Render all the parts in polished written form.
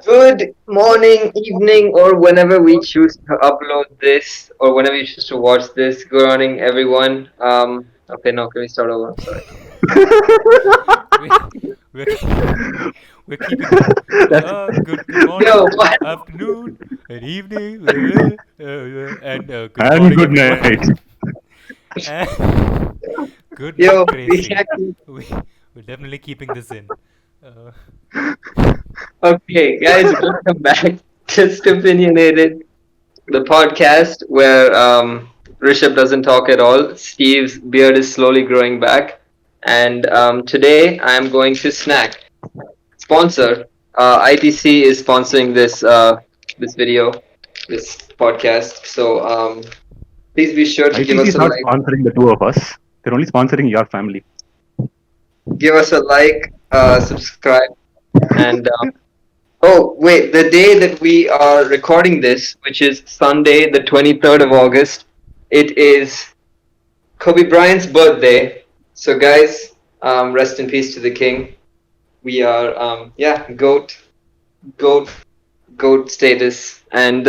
Good morning, evening, or whenever we choose to upload this, or whenever you choose to watch this. Good morning, everyone. Okay, no, can we start over? I'm sorry. we we're we're keeping the That's good morning, Yo, what? afternoon, and evening, and good and morning good night. everyone. And good Yo, night, we Gracie. actually. We we're definitely keeping this in. Uh, Okay, guys, welcome back to Stupinionated, the podcast where Rishabh doesn't talk at all. Steve's beard is slowly growing back, and today I am going to snack. Sponsor. ITC is sponsoring this video, this podcast. So please be sure to ITC is not sponsoring the two of us. They're only sponsoring your family. give us a like, subscribe, and oh wait, the day that we are recording this, which is Sunday, the 23rd of August, it is Kobe Bryant's birthday. So guys, rest in peace to the king. We are yeah, goat goat status. And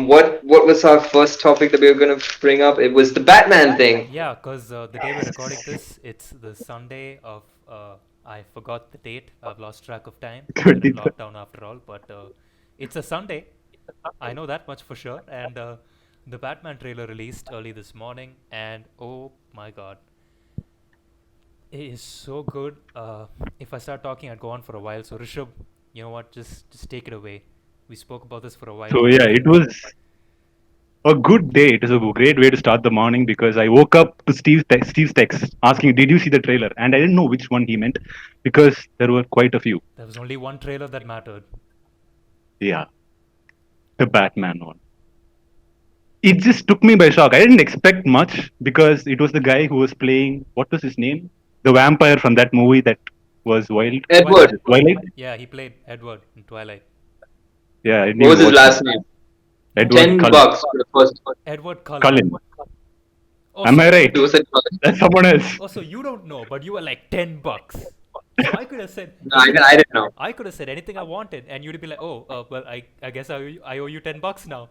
what was our first topic that we were gonna bring up? It was the Batman thing. yeah, cause the day we're recording this, it's the Sunday of I forgot the date. I've lost track of time. We're in 23rd. lockdown after all, but it's a Sunday. I know that much for sure. And the Batman trailer released early this morning, and oh my god, it is so good. If I start talking, I'd go on for a while. So Rishabh, you know what? Just take it away. We spoke about this for a while So over the yeah, it weekend. was a good day. It was a great way to start the morning because I woke up to Steve's text asking, "Did you see the trailer?" And I didn't know which one he meant because there were quite a few. There was only one trailer that mattered. Yeah, the Batman one. It just took me by shock. I didn't expect much because it was the guy who was playing. What was his name? The vampire from that movie that was wild. Was Edward. it Twilight? Yeah, he played Edward in Twilight. Yeah, I didn't What even was his watch that. last name? No, Edward Ten Cullen. bucks for the first one. Edward Cullen. Cullen. Oh, Am I so right? It was a That's someone else. oh, so you don't know, but you were like $10. So I could have said no, I didn't know. I could have said anything I wanted, and you'd be like, "Oh, well, I guess I owe you $10 now."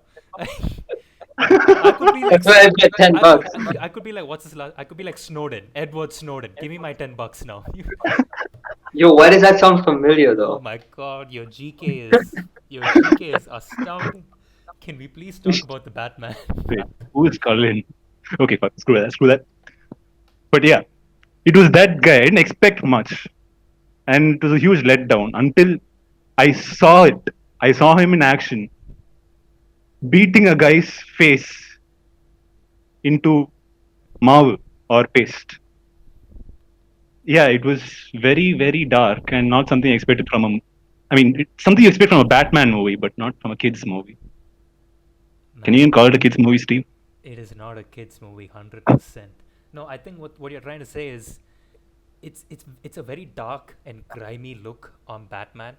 I could be like That's why I bet 10 bucks. I could be like, what's his last? I could be like Snowden, Edward Snowden. Give me my $10 now. Yo, why does that sound familiar Oh though? my God, your GK is astounding. Can we please talk about the Batman? Wait, who is Cullen? Okay, fuck, screw that, screw that. But yeah, it was that guy. I didn't expect much, and it was a huge letdown until I saw it. I saw him in action, beating a guy's face into marble or paste. Yeah, it was very, very dark and not something expected from a. I mean, it's something you expect from a Batman movie, but not from a kids movie. Can you Man, even call it a kids movie, Steve? it is not a kids movie, 100%. No, I think what you're trying to say is it's a very dark and grimy look on Batman.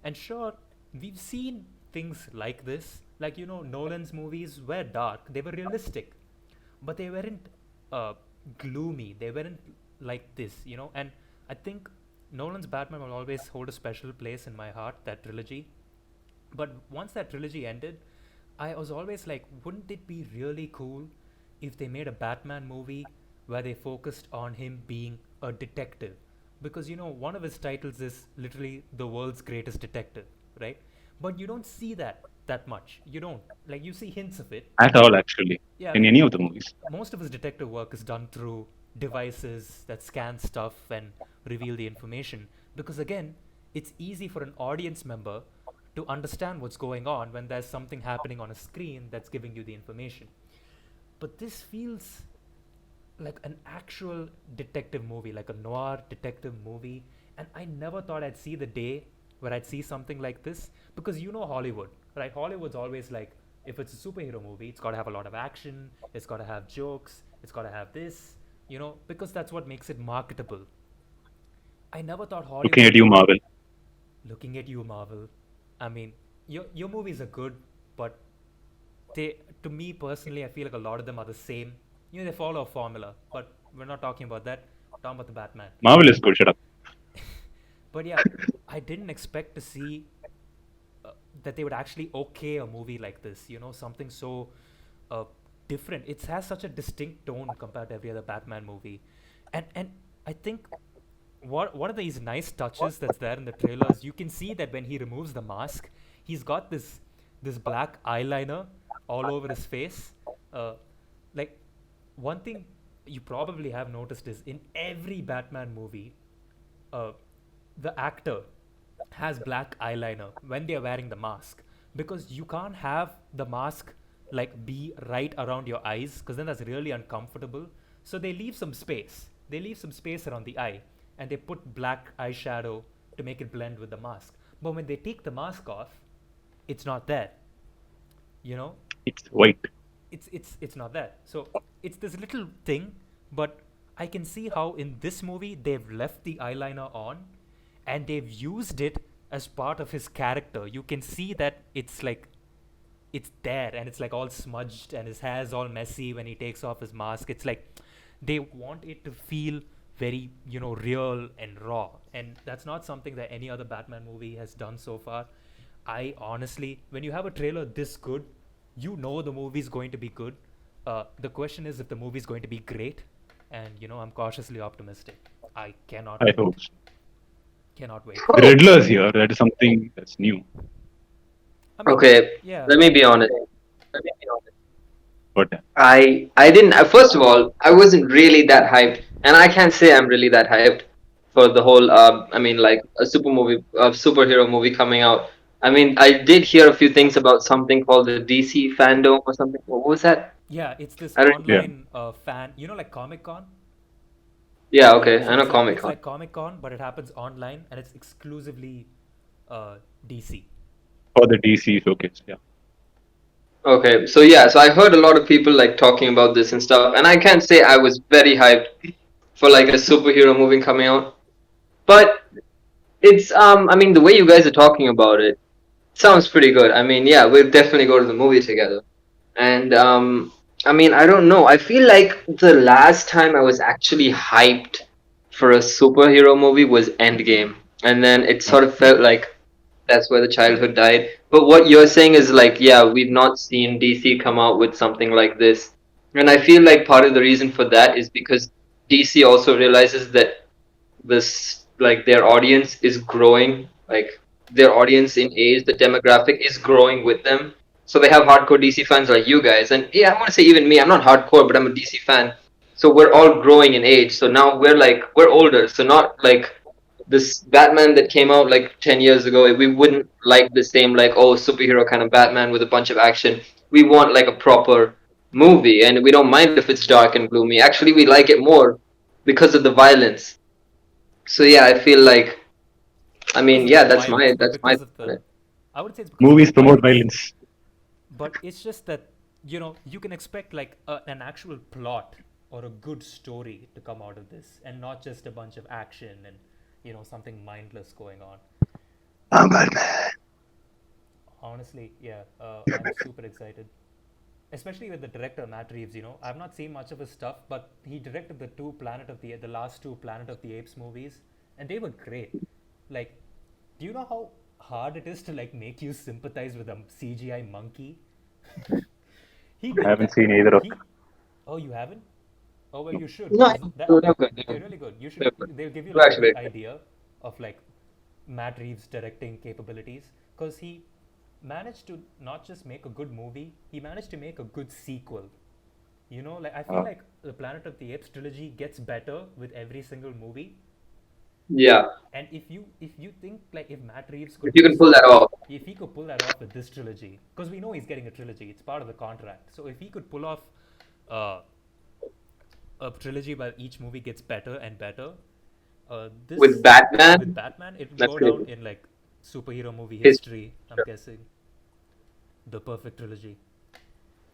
And sure, we've seen things like this. Like, Nolan's movies were dark, they were realistic, but they weren't uh, gloomy. They weren't like this. And I think Nolan's Batman will always hold a special place in my heart, that trilogy. But once that trilogy ended, I was always like, wouldn't it be really cool if they made a Batman movie where they focused on him being a detective? Because one of his titles is literally the world's greatest detective, right? But you don't see that much. You don't. Like, you see hints of it. At all, actually, Yeah, in like any of the movies. most of his detective work is done through devices that scan stuff and reveal the information. Because again, it's easy for an audience member to understand what's going on when there's something happening on a screen that's giving you the information. But this feels like an actual detective movie, like a noir detective movie. And I never thought I'd see the day where I'd see something like this, because Hollywood, right? Hollywood's always like, if it's a superhero movie, it's got to have a lot of action, it's got to have jokes, it's got to have this, because that's what makes it marketable. I never thought Looking Hollywood. at you, Marvel. Looking at you, Marvel. I mean, your movies are good, but they, to me personally, I feel like a lot of them are the same. They follow a formula, but we're not talking about that. We're talking about the Batman. Marvel is good. Shut up. But yeah, I didn't expect to see that they would actually okay a movie like this. You know, something so uh, different. It has such a distinct tone compared to every other Batman movie, and I think what one of these nice touches that's there in the trailers, you can see that when he removes the mask, he's got this black eyeliner all over his face. Uh, like one thing you probably have noticed is in every Batman movie, uh, the actor has black eyeliner when they're wearing the mask, because you can't have the mask like be right around your eyes, because then that's really uncomfortable. So they leave some space. They leave some space around the eye, and they put black eyeshadow to make it blend with the mask. But when they take the mask off, it's not there. You know, It's white. it's not there. So it's this little thing, but I can see how in this movie they've left the eyeliner on, and they've used it as part of his character. You can see that it's like it's there, and it's like all smudged, and his hair's all messy when he takes off his mask. It's like they want it to feel very, you know, real and raw, and that's not something that any other Batman movie has done so far. I honestly, when you have a trailer this good, you know the movie's going to be good. The question is if the movie's going to be great, and you know, I'm cautiously optimistic. I cannot I wait. hope so. Cannot wait. The Riddler's here. That is something that's new. I mean, Okay, yeah, let me be honest. But I didn't. First of all, I wasn't really that hyped, and I can't say I'm really that hyped for the whole. I mean, like a superhero movie coming out. I mean, I did hear a few things about something called the DC fandom or something. What was that? yeah, it's this I don't. yeah, online fan, you know, like Comic Con. Yeah, okay, I So know it's like Comic it's Con. like Comic Con, but it happens online, and it's exclusively DC. for the DC showcase. Yeah, Okay, so yeah, so I heard a lot of people like talking about this and stuff, and I can't say I was very hyped for like a superhero movie coming out, but it's I mean the way you guys are talking about it sounds pretty good. I mean, yeah, we'll definitely go to the movie together. And I mean, I don't know. I feel like the last time I was actually hyped for a superhero movie was Endgame, and then it sort of felt like that's where the childhood died. But what you're saying is like, yeah, we've not seen DC come out with something like this. And I feel like part of the reason for that is because DC also realizes that this like their audience is growing, like their audience in age, the demographic is growing with them. So they have hardcore DC fans like you guys, and yeah, I want to say even me. I'm not hardcore, but I'm a DC fan. So we're all growing in age. So now we're older. So not like this Batman that came out like 10 years ago. We wouldn't like the same like oh superhero kind of Batman with a bunch of action. We want like a proper movie, and we don't mind if it's dark and gloomy. Actually, we like it more because of the violence. So yeah, I feel like I Because mean of the yeah, violence, but that's my because of the, I would say it's because of the movies promote violence, violence. but it's just that, you know, you can expect like an actual plot or a good story to come out of this, and not just a bunch of action and, you know, something mindless going on. I'm Batman. Honestly, yeah, I'm super excited, especially with the director Matt Reeves. You know, I've not seen much of his stuff, but he directed the last two Planet of the Apes movies, and they were great. Like, do you know how hard it is to like make you sympathize with a CGI monkey? He I did haven't that. seen either of them. He, oh, you haven't? Oh well, No. you should, no, because that they're good. they're really good. You should. They're good. They'll give you They're like a actually good idea of like Matt Reeves' directing capabilities, because he managed to not just make a good movie, he managed to make a good sequel. You know, like I feel Uh, like the Planet of the Apes trilogy gets better with every single movie. yeah. And if you think like if Matt Reeves If could you do can pull that something, off if he could pull that off with this trilogy, because we know he's getting a trilogy, it's part of the contract. So if he could pull off uh, a trilogy where each movie gets better and better, with this with Batman, Batman, it will that's go down crazy. in like superhero movie His history. I'm guessing the perfect trilogy.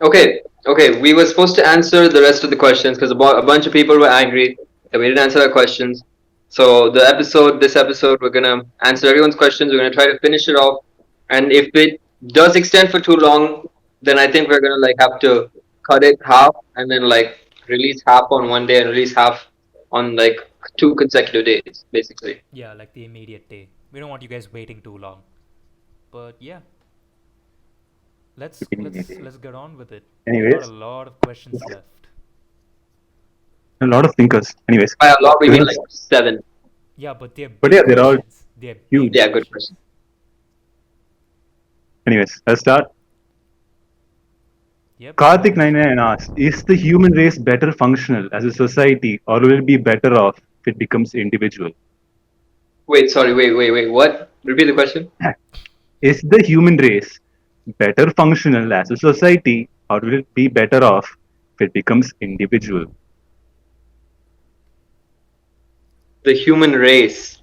Okay, okay. We were supposed to answer the rest of the questions because a bunch of people were angry that we didn't answer our questions. So this episode, we're gonna answer everyone's questions. We're gonna try to finish it off, and if it does extend for too long, then I think we're gonna like have to cut it half and then like release half on one day and release half on like 2 consecutive days, basically. Yeah, like the immediate day. We don't want you guys waiting too long. But yeah. let's Stupinionated. get on with it. We got a Anyways, lot of questions left. a lot of thinkers. Anyways, By a lot, we mean isn't like 7. Yeah, but they're but yeah, big they're all questions. They're big huge. Yeah, good questions. question. Anyways, let's start. Yep, go Karthik ahead. 99 asks, is the human race better functional as a society or will it be better off if it becomes individual? Wait, sorry, wait. What? Repeat the question. Is the human race better functional as a society or will it be better off if it becomes individual? The human race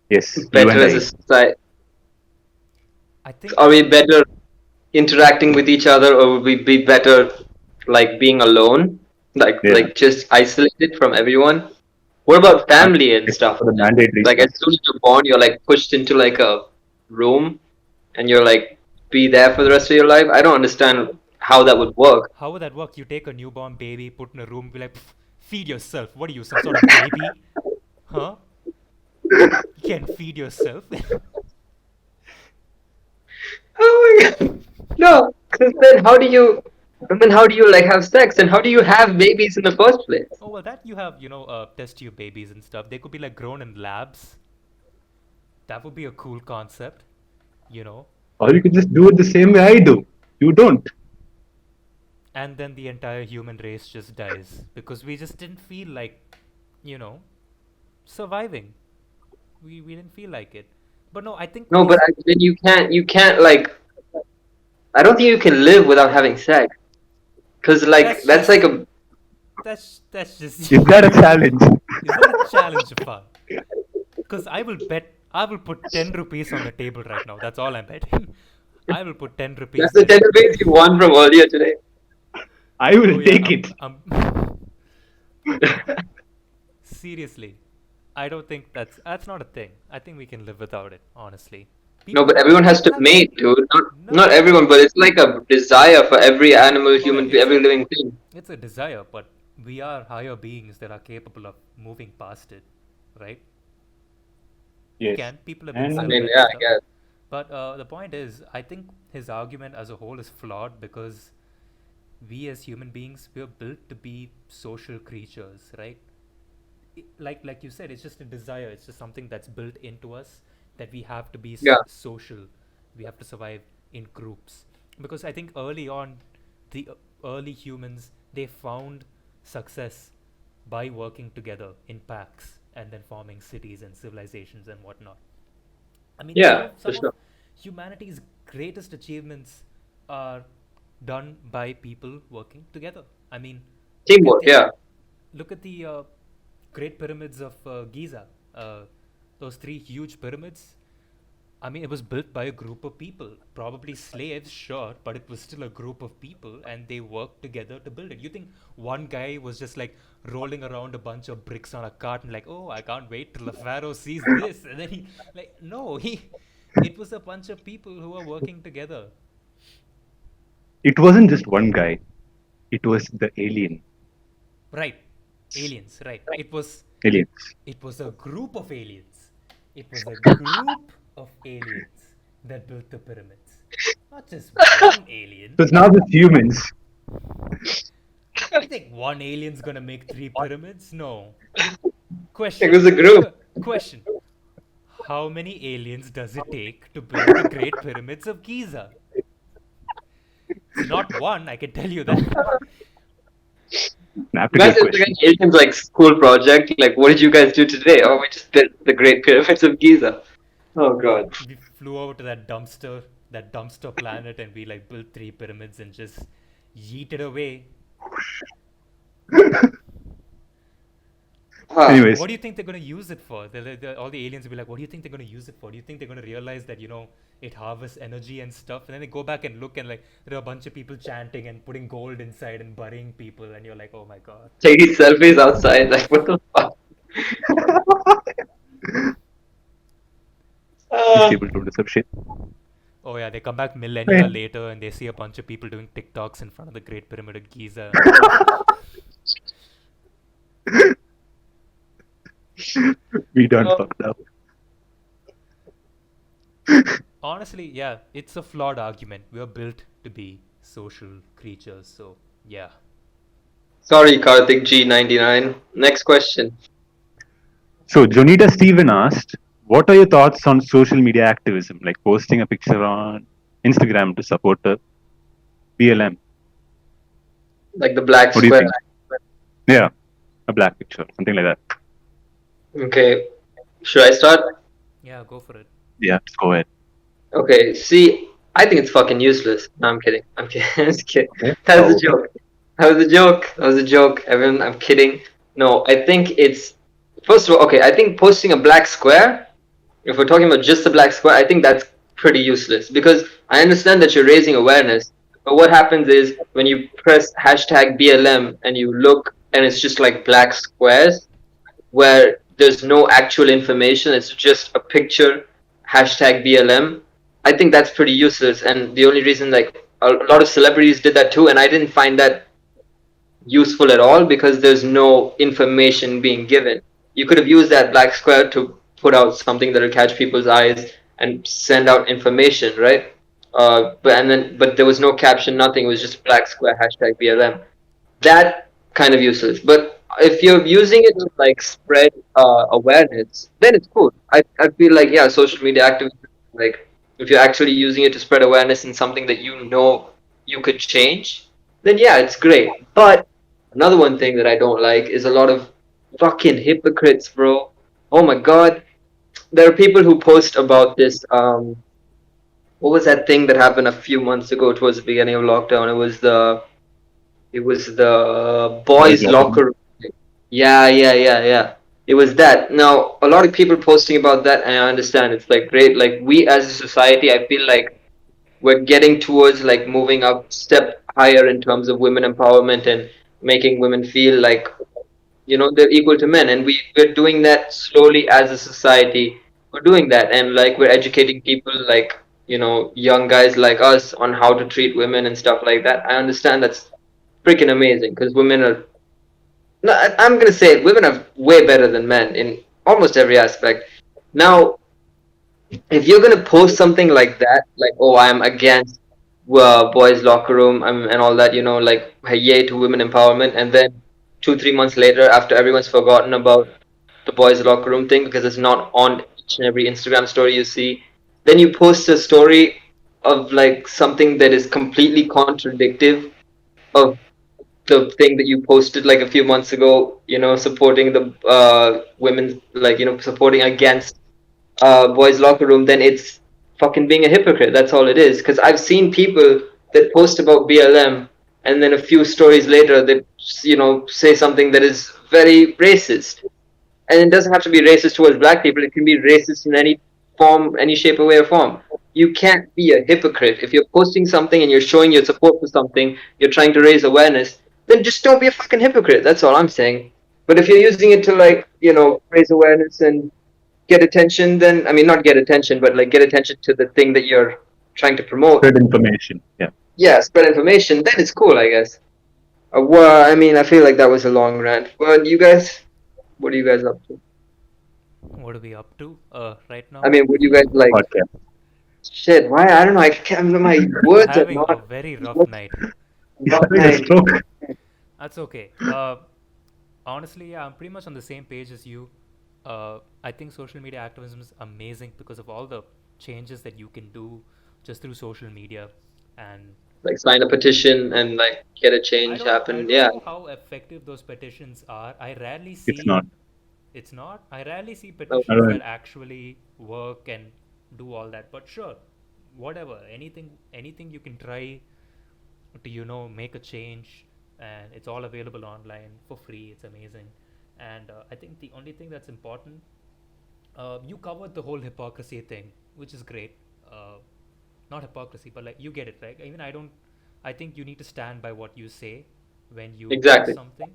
Yes, you better and as a I. society. I think Are we better interacting with each other, or would we be better like being alone, Yeah, like just isolated from everyone? What about I'm family and except stuff for the like that? mandatory Like stuff. as soon as you're born, you're like pushed into like a room, and you're like be there for the rest of your life. I don't understand how that would work. how would that work? You take a newborn baby, put in a room, be like, "Pff, feed yourself. What are you, some sort of baby? Huh? You can't feed yourself." Oh my god. No, because then how do you? And then how do you like have sex? And how do you have babies in the first place? Oh well, that you have, test tube babies and stuff. They could be like grown in labs. That would be a cool concept, you know. Or you could just do it the same way I do. You don't. And then the entire human race just dies because we just didn't feel like, you know, surviving. We didn't feel like it. But no, I think No, but then you can't like. I don't think you can live without having sex. Cause like that's that's just like a that's just Is that a challenge? is that a challenge, Far? Because I will put 10 rupees on the table right now. That's all I'm betting. I will put 10 that's rupees the that. 10 rupees you won from earlier today. I Oh will yeah, take it. seriously. I don't think that's not a thing. I think we can live without it, honestly. No, but everyone has People to have mate, dude. Not no. everyone, but it's like a desire for every animal, Okay, every living thing. it's a desire, but we are higher beings that are capable of moving past it, right? We Yes. can. People have been I And mean, celibate and yeah, I stuff. guess. But the point is, I think his argument as a whole is flawed because we as human beings, we are built to be social creatures, right? Like you said, it's just a desire. It's just something that's built into us that we have to be Yeah, social. We have to survive in groups. Because I think early on, the early humans, they found success by working together in packs and then forming cities and civilizations and whatnot. I mean, some yeah, of for some of sure. humanity's greatest achievements are done by people working together. I mean, look at Teamwork, the yeah. look at the Great Pyramids of Giza. Those three huge pyramids. I mean, it was built by a group of people, probably slaves, sure, but it was still a group of people, and they worked together to build it. You think one guy was just like rolling around a bunch of bricks on a cart and like, oh, I can't wait till the pharaoh sees this, and then he like, no, it was a bunch of people who were working together. it wasn't just one guy, it was the alien. Right, aliens. Right, Aliens. it was a group of aliens. It was a group of aliens that built the pyramids, not just one alien. So it's not just humans. You think one alien's gonna make three pyramids? No. It Question. was a group. Question. How many aliens does it take to build the Great Pyramids of Giza? It's not one, I can tell you that. Snap to your Imagine it's like question. an aliens like school project. Like, what did you guys do today? Oh, we just built the Great Pyramids of Giza. Oh God. We flew over to that dumpster planet, and we like built three pyramids and just yeeted away. Ah, Anyways, What do you think they're going to use it for? All the aliens will be like, what do you think they're going to use it for? Do you think they're going to realize that, it harvests energy and stuff? And then they go back and look, and like, there are a bunch of people chanting and putting gold inside and burying people. And you're like, oh my god. taking selfies outside. Like, what the fuck? these Uh, people don't deserve shit. Oh yeah, they come back Yeah. millennia later and they see a bunch of people doing TikToks in front of the Great Pyramid of Giza. And We done uh, fucked up. Honestly, yeah, it's a flawed argument. We are built to be social creatures, so yeah. Sorry, Karthik G99. Next question. So Jonita Steven asked, "What are your thoughts on social media activism, like posting a picture on Instagram to support a BLM? Like the black What do you square. think? Yeah, a black picture, something like that. Okay. Should I start? Yeah, go for it. Yeah, just go ahead. Okay. See, I think it's fucking useless. No, I'm kidding. I'm kidding. I'm just kidding. Okay. That was Oh, a okay. joke. That was a joke. That was a joke. Everyone, I'm kidding. No, I think it's first of all, okay, I think posting a black square, if we're talking about just the black square, I think that's pretty useless because I understand that you're raising awareness, but what happens is when you press hashtag BLM and you look and it's just like black squares where there's no actual information, it's just a picture, hashtag BLM. I think that's pretty useless. And the only reason, like, a lot of celebrities did that too, and I didn't find that useful at all because there's no information being given. You could have used that black square to put out something that'll catch people's eyes and send out information, right? But there was no caption, nothing. It was just black square hashtag BLM. That kind of useless. But if you're using it to like spread awareness, then it's cool. I feel like yeah, social media activism, like if you're actually using it to spread awareness in something that you know you could change, then yeah, it's great. But another one thing that I don't like is a lot of fucking hypocrites, bro. Oh my god. There are people who post about this what was that thing that happened a few months ago towards the beginning of lockdown? It was the Boys boys' locker room. locker room. Yeah, yeah, yeah, yeah. It was that. Now, a lot of people posting about that, and I understand it's like great. Like we as a society, I feel like we're getting towards like moving up step higher in terms of women empowerment and making women feel like they're equal to men, and we're doing that slowly as a society. We're doing that, and like we're educating people like young guys like us on how to treat women and stuff like that. I understand that's freaking amazing because women are no, I'm gonna say it, women are way better than men in almost every aspect. Now, if you're gonna post something like that, like oh I'm against boys locker room and all that, like hey, yay to women empowerment, and then 2 3 months later, after everyone's forgotten about the boys locker room thing because it's not on each and every Instagram story you see, then you post a story of like something that is completely contradictive of the thing that you posted like a few months ago, supporting the women, like supporting against boys locker room, then it's fucking being a hypocrite. That's all it is. Because I've seen people that post about BLM and then a few stories later they say something that is very racist, and it doesn't have to be racist towards black people. It can be racist in any form, any shape or way or form. You can't be a hypocrite if you're posting something and you're showing your support for something. You're trying to raise awareness. Then just don't be a fucking hypocrite. That's all I'm saying. But if you're using it to like raise awareness and get attention, then I mean not get attention, but like get attention to the thing that you're trying to promote. Spread information. Yeah. Yeah, spread information. Then it's cool, I guess. Well, I mean, I feel like that was a long rant. But you guys, what are you guys up to? What are we up to right I now? mean, would you guys like Podcast. shit? Why? I don't know. I can't. My You're words are having a not. very rough night. He's Rough having a night. stroke. That's okay. Honestly, yeah, I'm pretty much on the same page as you. I think social media activism is amazing because of all the changes that you can do just through social media. And Like sign a petition and like get a change I happen. don't Yeah, know how effective those petitions are. I rarely It's see not. it's not. I rarely see no, I petitions don't. that actually work and do all that. But sure, whatever. Anything you can try to make a change, and it's all available online for free. It's amazing. And I think the only thing that's important, you covered the whole hypocrisy thing, which is great. uh, Not hypocrisy, but like you get it, right? Even I think you need to stand by what you say when you post exactly. something.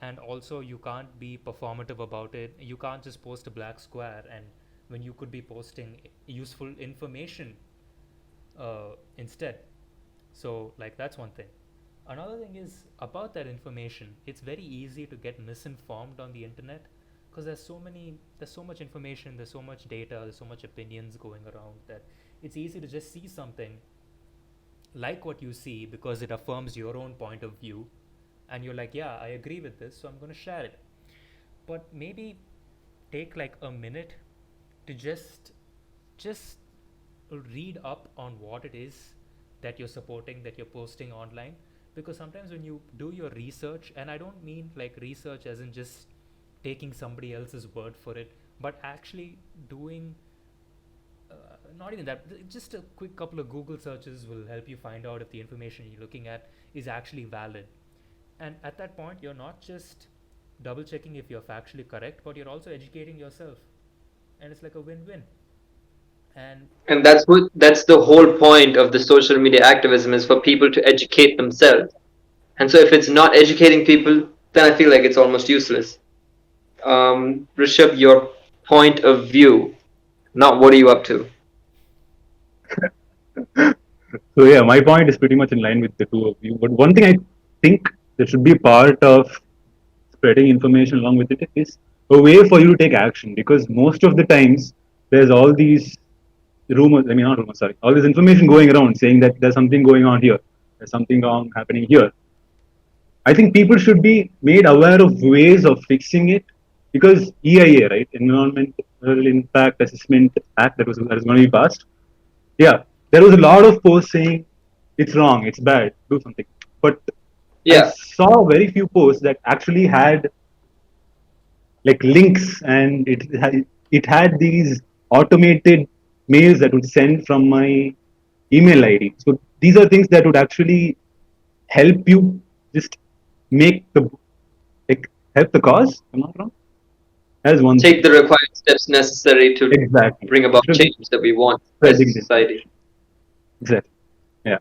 And also you can't be performative about it. You can't just post a black square and when you could be posting useful information instead. So like that's one thing. Another thing is about that information. It's very easy to get misinformed on the internet because there's so much information, there's so much data, there's so much opinions going around that it's easy to just see something like what you see because it affirms your own point of view, and you're like, yeah, I agree with this, so I'm going to share it. But maybe take like a minute to just read up on what it is that you're supporting, that you're posting online. Because sometimes when you do your research, and I don't mean like research as in just taking somebody else's word for it, but actually doing not even that, just a quick couple of Google searches will help you find out if the information you're looking at is actually valid. And at that point, you're not just double checking if you're factually correct, but you're also educating yourself. And it's like a win win. And And that's the whole point of the social media activism, is for people to educate themselves. And so if it's not educating people, then I feel like it's almost useless. Rishabh, your point of view, not what are you up to? So yeah, my point is pretty much in line with the two of you. But one thing I think that should be part of spreading information along with it is a way for you to take action, because most of the times there's all these rumors, I mean not rumors, sorry, all this information going around saying that there's something going on here, there's something wrong happening here. I think people should be made aware of ways of fixing it, because EIA, right, Environmental Impact Assessment Act, that is going to be passed. Yeah, there was a lot of posts saying it's wrong, it's bad, do something. But I Yeah, saw very few posts that actually had like links, and it had these automated mails that would send from my email ID. So these are things that would actually help you just make the like help the cause. Am I not wrong? That's one take thing. the required steps necessary to Exactly. bring about Instead of just change that we want as a spreading the society. information. Exactly. Yeah.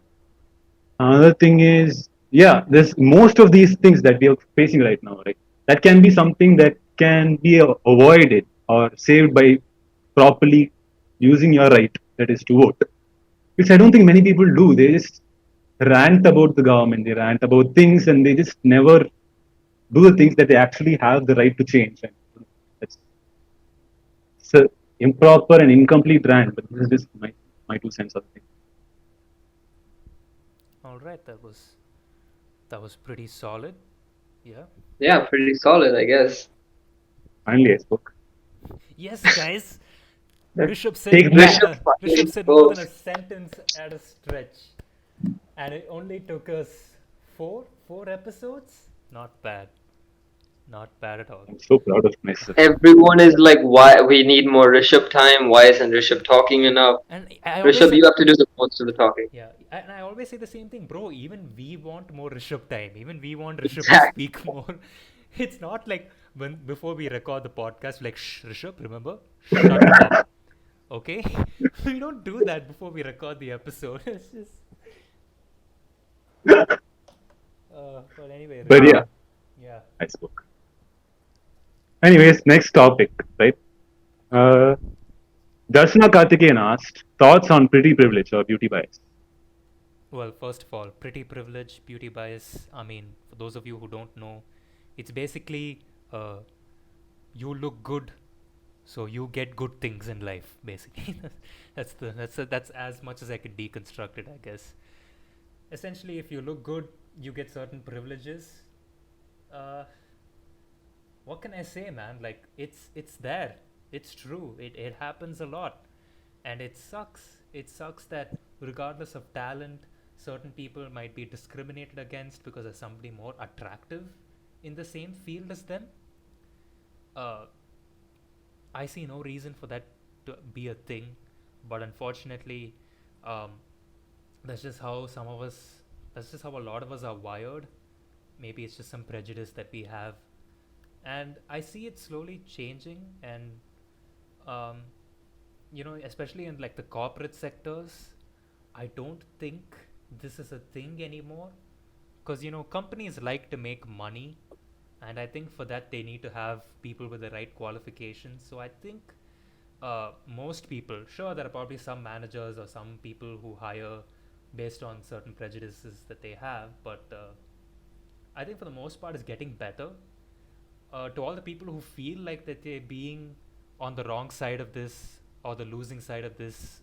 Another thing is, yeah, there's most of these things that we are facing right now, right? That can be something that can be avoided or saved by properly using your right, that is to vote, which I don't think many people do. They just rant about the government, they rant about things, and they just never do the things that they actually have the right to change. And that's it's a improper and incomplete rant, but this is just my 2 cents of the thing. all right, that was pretty solid. Yeah. Yeah, pretty solid, I guess. Finally, I spoke. Yes, guys. Rishabh said Take more that. than Rishabh a Rishabh finally said more than spoke. a sentence at a stretch, and it only took us four episodes. Not bad, not bad at all. I'm so proud of myself. Everyone is like, why we need more Rishabh time? Why isn't Rishabh talking enough? And I always Rishabh, say, you have to do the most of the talking. yeah, and I always say the same thing, bro. Even we want more Rishabh time. Even we want Rishabh to Exactly. speak more. It's not like when before we record the podcast, like, shh, Rishabh, remember, shut up. Okay, we don't do that before we record the episode. It's just, but anyway, But Rishabh, yeah, Uh, yeah. I spoke. Anyways, next topic, right? Uh, Darshana Karthikeyan asked thoughts on pretty privilege or beauty bias. Well, first of all, pretty privilege, beauty bias. I mean, for those of you who don't know, it's basically uh, you look good, so you get good things in life. Basically, that's as much as I could deconstruct it, I guess. Essentially, if you look good, you get certain privileges. Uh, what can I say, man? Like it's there. It's true. It happens a lot, and it sucks. It sucks that regardless of talent, certain people might be discriminated against because of somebody more attractive in the same field as them. Uh, I see no reason for that to be a thing, but unfortunately, um, that's just how some of us. That's just how a lot of us are wired. Maybe it's just some prejudice that we have, and I see it slowly changing. And um, especially in like the corporate sectors, I don't think this is a thing anymore, because companies like to make money, and I think for that they need to have people with the right qualifications. So I think most people, sure, there are probably some managers or some people who hire based on certain prejudices that they have, but I think for the most part it's getting better. To all the people who feel like that they're being on the wrong side of this or the losing side of this,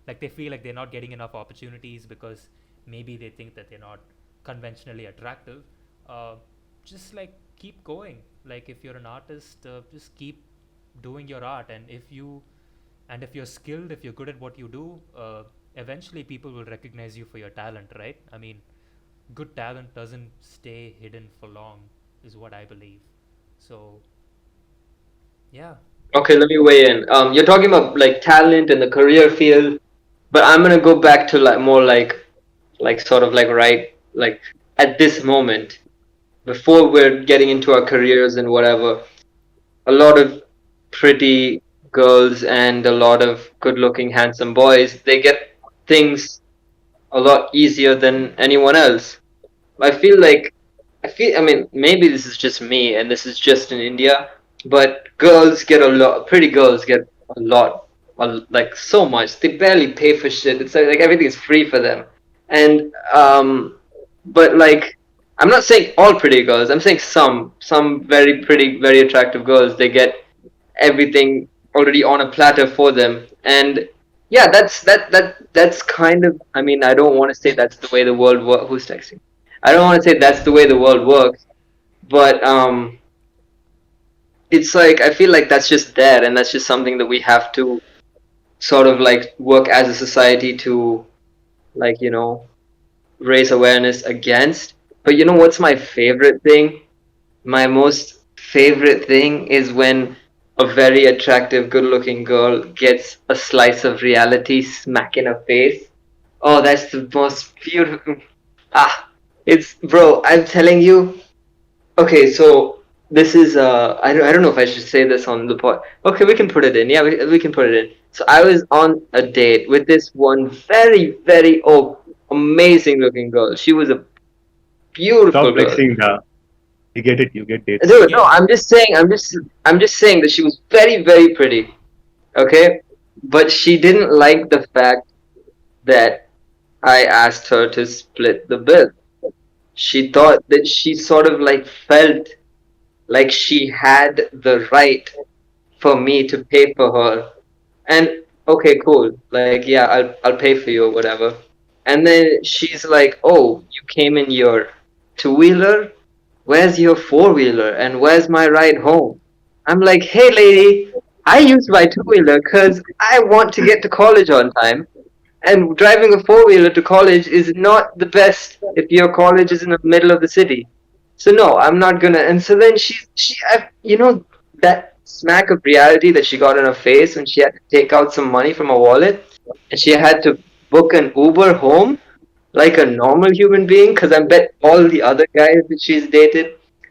Like they feel like they're not getting enough opportunities because maybe they think that they're not conventionally attractive. uh, just like keep going. Like if you're an artist, just keep doing your art, and if you're skilled, if you're good at what you do, eventually people will recognize you for your talent, right? I mean, good talent doesn't stay hidden for long, is what I believe. So yeah. Okay, let me weigh in. You're talking about like talent in the career field, but I'm gonna go back to like more like sort of like right like at this moment before we're getting into our careers and whatever. A lot of pretty girls and a lot of good-looking, handsome boys, they get things a lot easier than anyone else. I mean, maybe this is just me and this is just in India, but pretty girls get a lot, like so much. They barely pay for shit. It's like everything is free for them. And, but like, I'm not saying all pretty girls, I'm saying some very pretty, very attractive girls, they get everything already on a platter for them. And yeah, that's kind of, I mean, I don't want to say that's the way the world works. Who's texting? I don't want to say that's the way the world works, but it's like I feel like that's just there, and that's just something that we have to sort of like work as a society to like raise awareness against. But you know what's my favorite thing? My most favorite thing is when a very attractive, good-looking girl gets a slice of reality smack in her face. Oh, that's the most beautiful. Ah, it's bro. I'm telling you. Okay, so this is I don't know if I should say this on the pod. Okay, we can put it in. Yeah, we can put it in. So I was on a date with this one very amazing looking girl. She was a Stop beautiful girl. flexing. You get it. You get dates. We Dude, no, get it. I'm just saying that she was very pretty. Okay, but she didn't like the fact that I asked her to split the bill. She thought that she sort of like felt like she had the right for me to pay for her. And okay, cool. Like, yeah, I'll pay for you or whatever. And then she's like, "Oh, you came in your two-wheeler? Where's your four-wheeler? And where's my ride home?" I'm like, "Hey, lady, I use my two-wheeler because I want to get to college on time. And driving a four-wheeler to college is not the best if your college is in the middle of the city. So no, I'm not gonna." And so then that smack of reality that she got in her face when she had to take out some money from her wallet, and she had to book an Uber home like a normal human being. Because I bet all the other guys that she's dated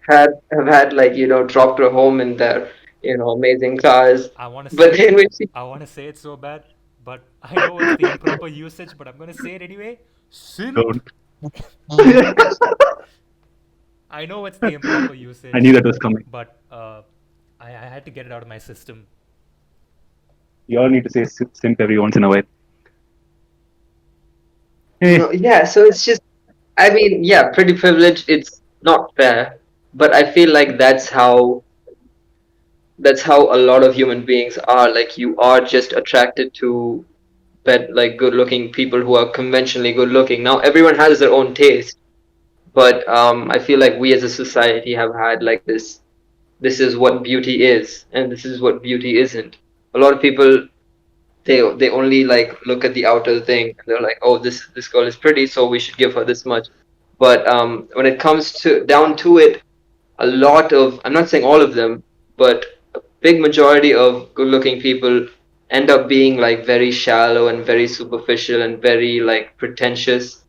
have had like dropped her home in their amazing cars. I want to But say then when she I want to say it so bad, but I know it's the improper usage, but I'm going to say it anyway. Simp. Don't. I know it's the improper I knew usage, that was coming. but I had to get it out of my system. You all need to say simp every once in a while. no, Hey, yeah, so it's just, I mean, yeah, pretty privilege. It's not fair, but I feel like that's how a lot of human beings are. Like you are just attracted to like good-looking people who are conventionally good-looking. Now everyone has their own taste, but I feel like we as a society have had like this. This is what beauty is, and this is what beauty isn't. A lot of people they only like look at the outer thing. They're like, oh, this girl is pretty, so we should give her this much. But when it comes to down to it, a lot of, I'm not saying all of them, but a big majority of good looking people end up being like very shallow and very superficial and very like pretentious.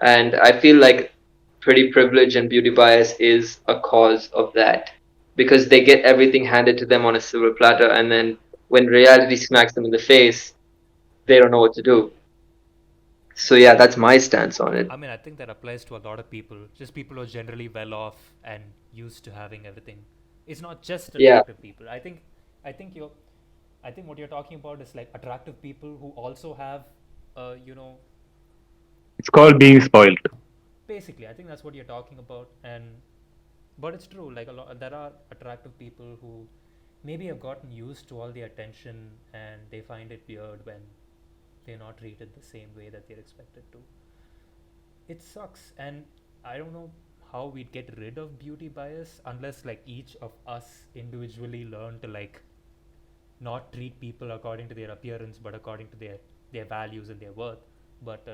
And I feel like pretty privilege and beauty bias is a cause of that, because they get everything handed to them on a silver platter, and then when reality smacks them in the face, they don't know what to do. So yeah, that's my stance on it. I mean, I think that applies to a lot of people, just people who are generally well off and used to having everything. It's not just Yeah. attractive people. I think you're, I think what you're talking about is like attractive people who also have, you know, it's called being spoiled. basically, I think that's what you're talking about. And but it's true. Like a lot, there are attractive people who maybe have gotten used to all the attention and they find it weird when they're not treated the same way that they're expected to. It sucks, and I don't know how we'd get rid of beauty bias unless like each of us individually learn to like not treat people according to their appearance but according to their values and their worth. But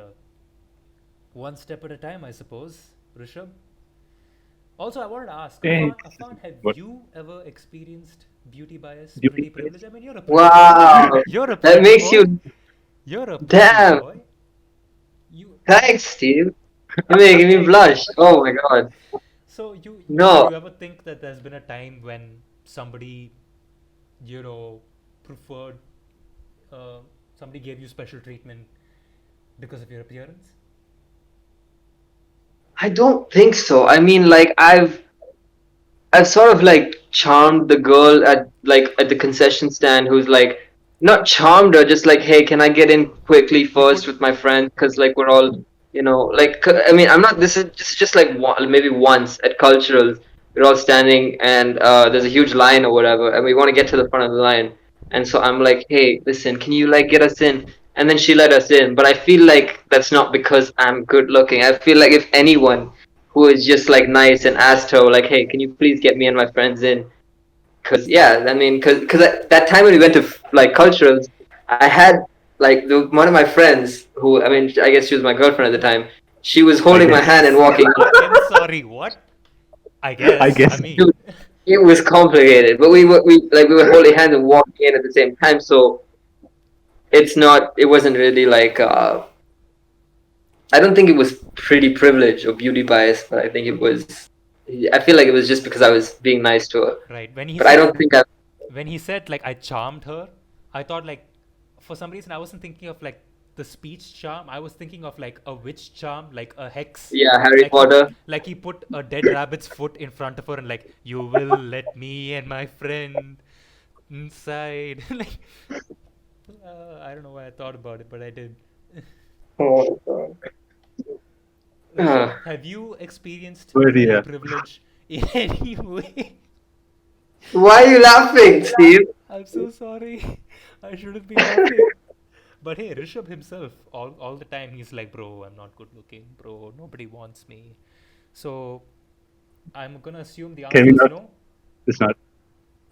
one step at a time, I suppose. Rishabh. Also, I wanted to ask, Eh, Afan, have what? you ever experienced beauty bias, Beauty pretty price? privilege? I mean, you're a pretty boy. Wow, You're a that pretty makes boy. you You're a pretty damn. boy. You Thanks, Steve. You're making me blush. Oh my god. so you do No, you ever think that there's been a time when somebody, you know, preferred uh, somebody gave you special treatment because of your appearance? I don't think so. I mean, like I've sort of like charmed the girl at the concession stand who's like not charmed her, just like, hey, can I get in quickly You first put with my friend? Because like we're all, like I mean, I'm not. This is just like maybe once at culturals, we're all standing and there's a huge line or whatever, and we want to get to the front of the line, and so I'm like, hey, listen, can you like get us in? And then she let us in, but I feel like that's not because I'm good looking. I feel like if anyone who is just like nice and asked her like, "Hey, can you please get me and my friends in?" Because yeah, I mean, because that time when we went to like culturals, I had like one of my friends who I mean, I guess she was my girlfriend at the time. She was I holding my guess. hand and walking. I am sorry, what? I I guess. I guess. mean, Dude, it was complicated, but we were holding hands and walking in at the same time. So it wasn't really like I don't think it was pretty privilege or beauty bias, but I think it was. I feel like it was just because I was being nice to her. right. But I don't think I. When he said like I charmed her, I thought like for some reason I wasn't thinking of like the speech charm. I was thinking of like a witch charm, like a hex. Yeah, Harry Like he Potter. like he put a dead rabbit's foot in front of her and like you will let me and my friend inside. Like I don't know why I thought about it, but I did. Oh my god. Rishabh, have you experienced But pretty yeah. privilege in any way? Why are you laughing, Steve? I'm so sorry. I shouldn't be laughing. But hey, Rishabh himself, all the time, he's like, bro, I'm not good looking, bro, nobody wants me. So I'm gonna assume the Can answer we is not? no. It's not.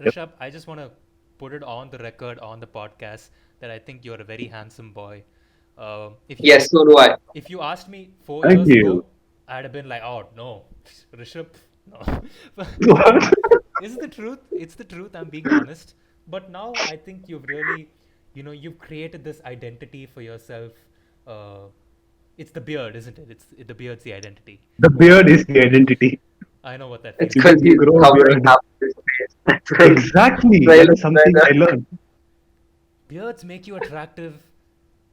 Yep. Rishabh, I just wanna put it on the record on the podcast that I think you're a very handsome boy. If you Yes, so do I. if you asked me four Thank years you. ago, I'd have been like, oh no, Rishabh, no. What? It's the truth. It's the truth. I'm being honest. But now I think you've really, you've created this identity for yourself. Uh, it's the beard, isn't it? The beard's the identity. The beard is the identity. I know what that It's feels You because like. get to he's grow a covering beard. half of his face. That's why Exactly. he That is looks something better. I learned. Beards make you attractive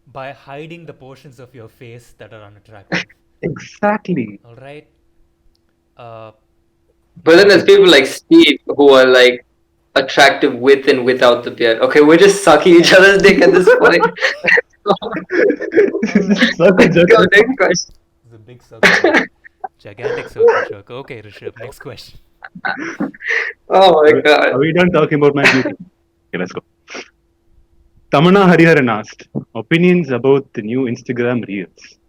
by hiding the portions of your face that are unattractive. Exactly. All right. Uh, But then but there's people like Steve who are like attractive with and without the beard. Okay, we're just sucking each other's dick at this point. all right. Circle Let's jerk. go, next question. It's a big circle jerk. Gigantic circle jerk. Okay, Rishabh. Next question. Oh my Are god. we done talking about my beauty? Okay, let's go. Tamana Hariharan asked opinions about the new Instagram reels.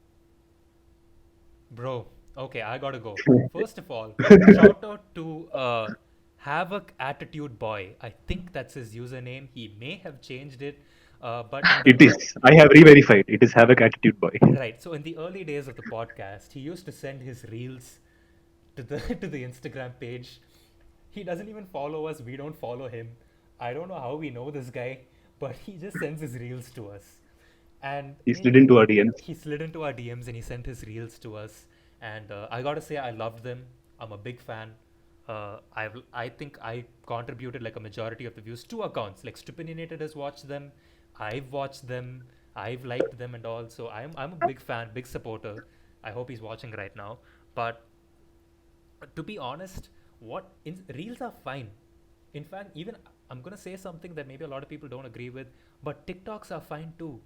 Bro, okay, I gotta go. First of all, shout out to Havoc Attitude Boy. I think that's his username. He may have changed it, but in the It is. I have re-verified. It is Havoc Attitude Boy. right. So in the early days of the podcast, he used to send his reels to the to the Instagram page. He doesn't even follow us. We don't follow him. I don't know how we know this guy, but he just sends his reels to us. And He slid into our DMs. he slid into our DMs and he sent his reels to us. And I gotta say, I loved them. I'm a big fan. I think I contributed like a majority of the views. Two accounts, like Stupinionated has watched them. I've watched them. I've liked them and all. So I'm a big fan, big supporter. I hope he's watching right now. But to be honest, reels are fine. In fact, even I'm gonna say something that maybe a lot of people don't agree with, but TikToks are fine too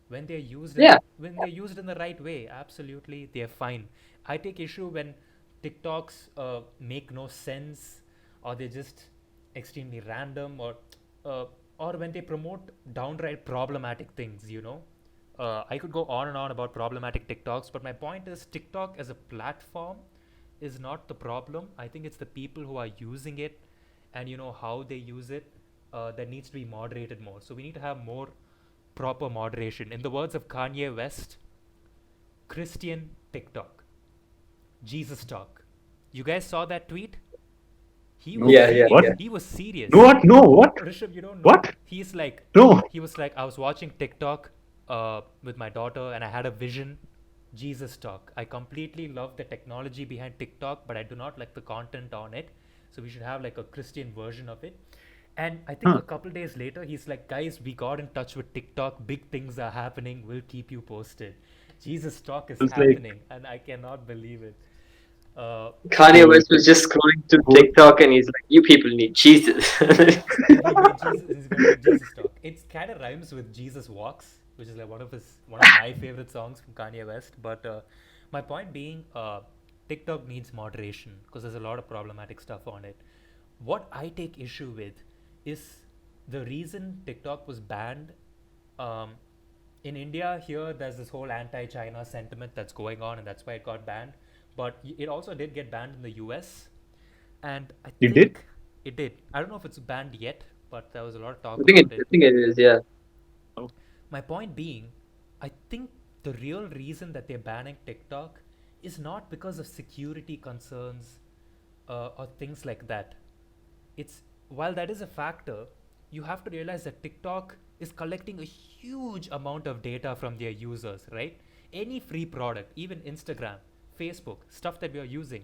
when they're used in Yeah. the right way. Absolutely, they're fine. I take issue when TikToks make no sense, or they're just extremely random, uh, or when they promote downright problematic things. I could go on and on about problematic TikToks, but my point is TikTok as a platform is not the problem. I think it's the people who are using it and how they use it that needs to be moderated more. So we need to have more proper moderation. In the words of Kanye West, Christian TikTok, Jesus talk. You guys saw that tweet? He No. was Yeah, yeah, serious. What? yeah. He was serious. No, what? No, what? Rishabh, you don't know. What? He's like, No. he was like, I was watching TikTok with my daughter and I had a vision. Jesus talk. I completely love the technology behind TikTok, but I do not like the content on it. So we should have like a Christian version of it. And I think Huh. a couple days later, he's like, guys, we got in touch with TikTok. Big things are happening. We'll keep you posted. Jesus talk is It's like, happening, and I cannot believe it. Uh, Kanye so, West was just scrolling through whole, TikTok and he's like, "You people need Jesus." and he made Jesus. He's gonna make Jesus talk. It kind of rhymes with Jesus walks, which is like one of my favorite songs from Kanye West. But my point being, TikTok needs moderation because there's a lot of problematic stuff on it. What I take issue with is the reason TikTok was banned. Um, in India, here there's this whole anti-China sentiment that's going on, and that's why it got banned. But it also did get banned in the US, and I it did? think it did. I don't know if it's banned yet, but there was a lot of I talk think about I it. think it is. Yeah. Oh, My point being, I think the real reason that they're banning TikTok is not because of security concerns or things like that. It's While that is a factor, you have to realize that TikTok is collecting a huge amount of data from their users, right? Any free product, even Instagram, Facebook, stuff that we are using,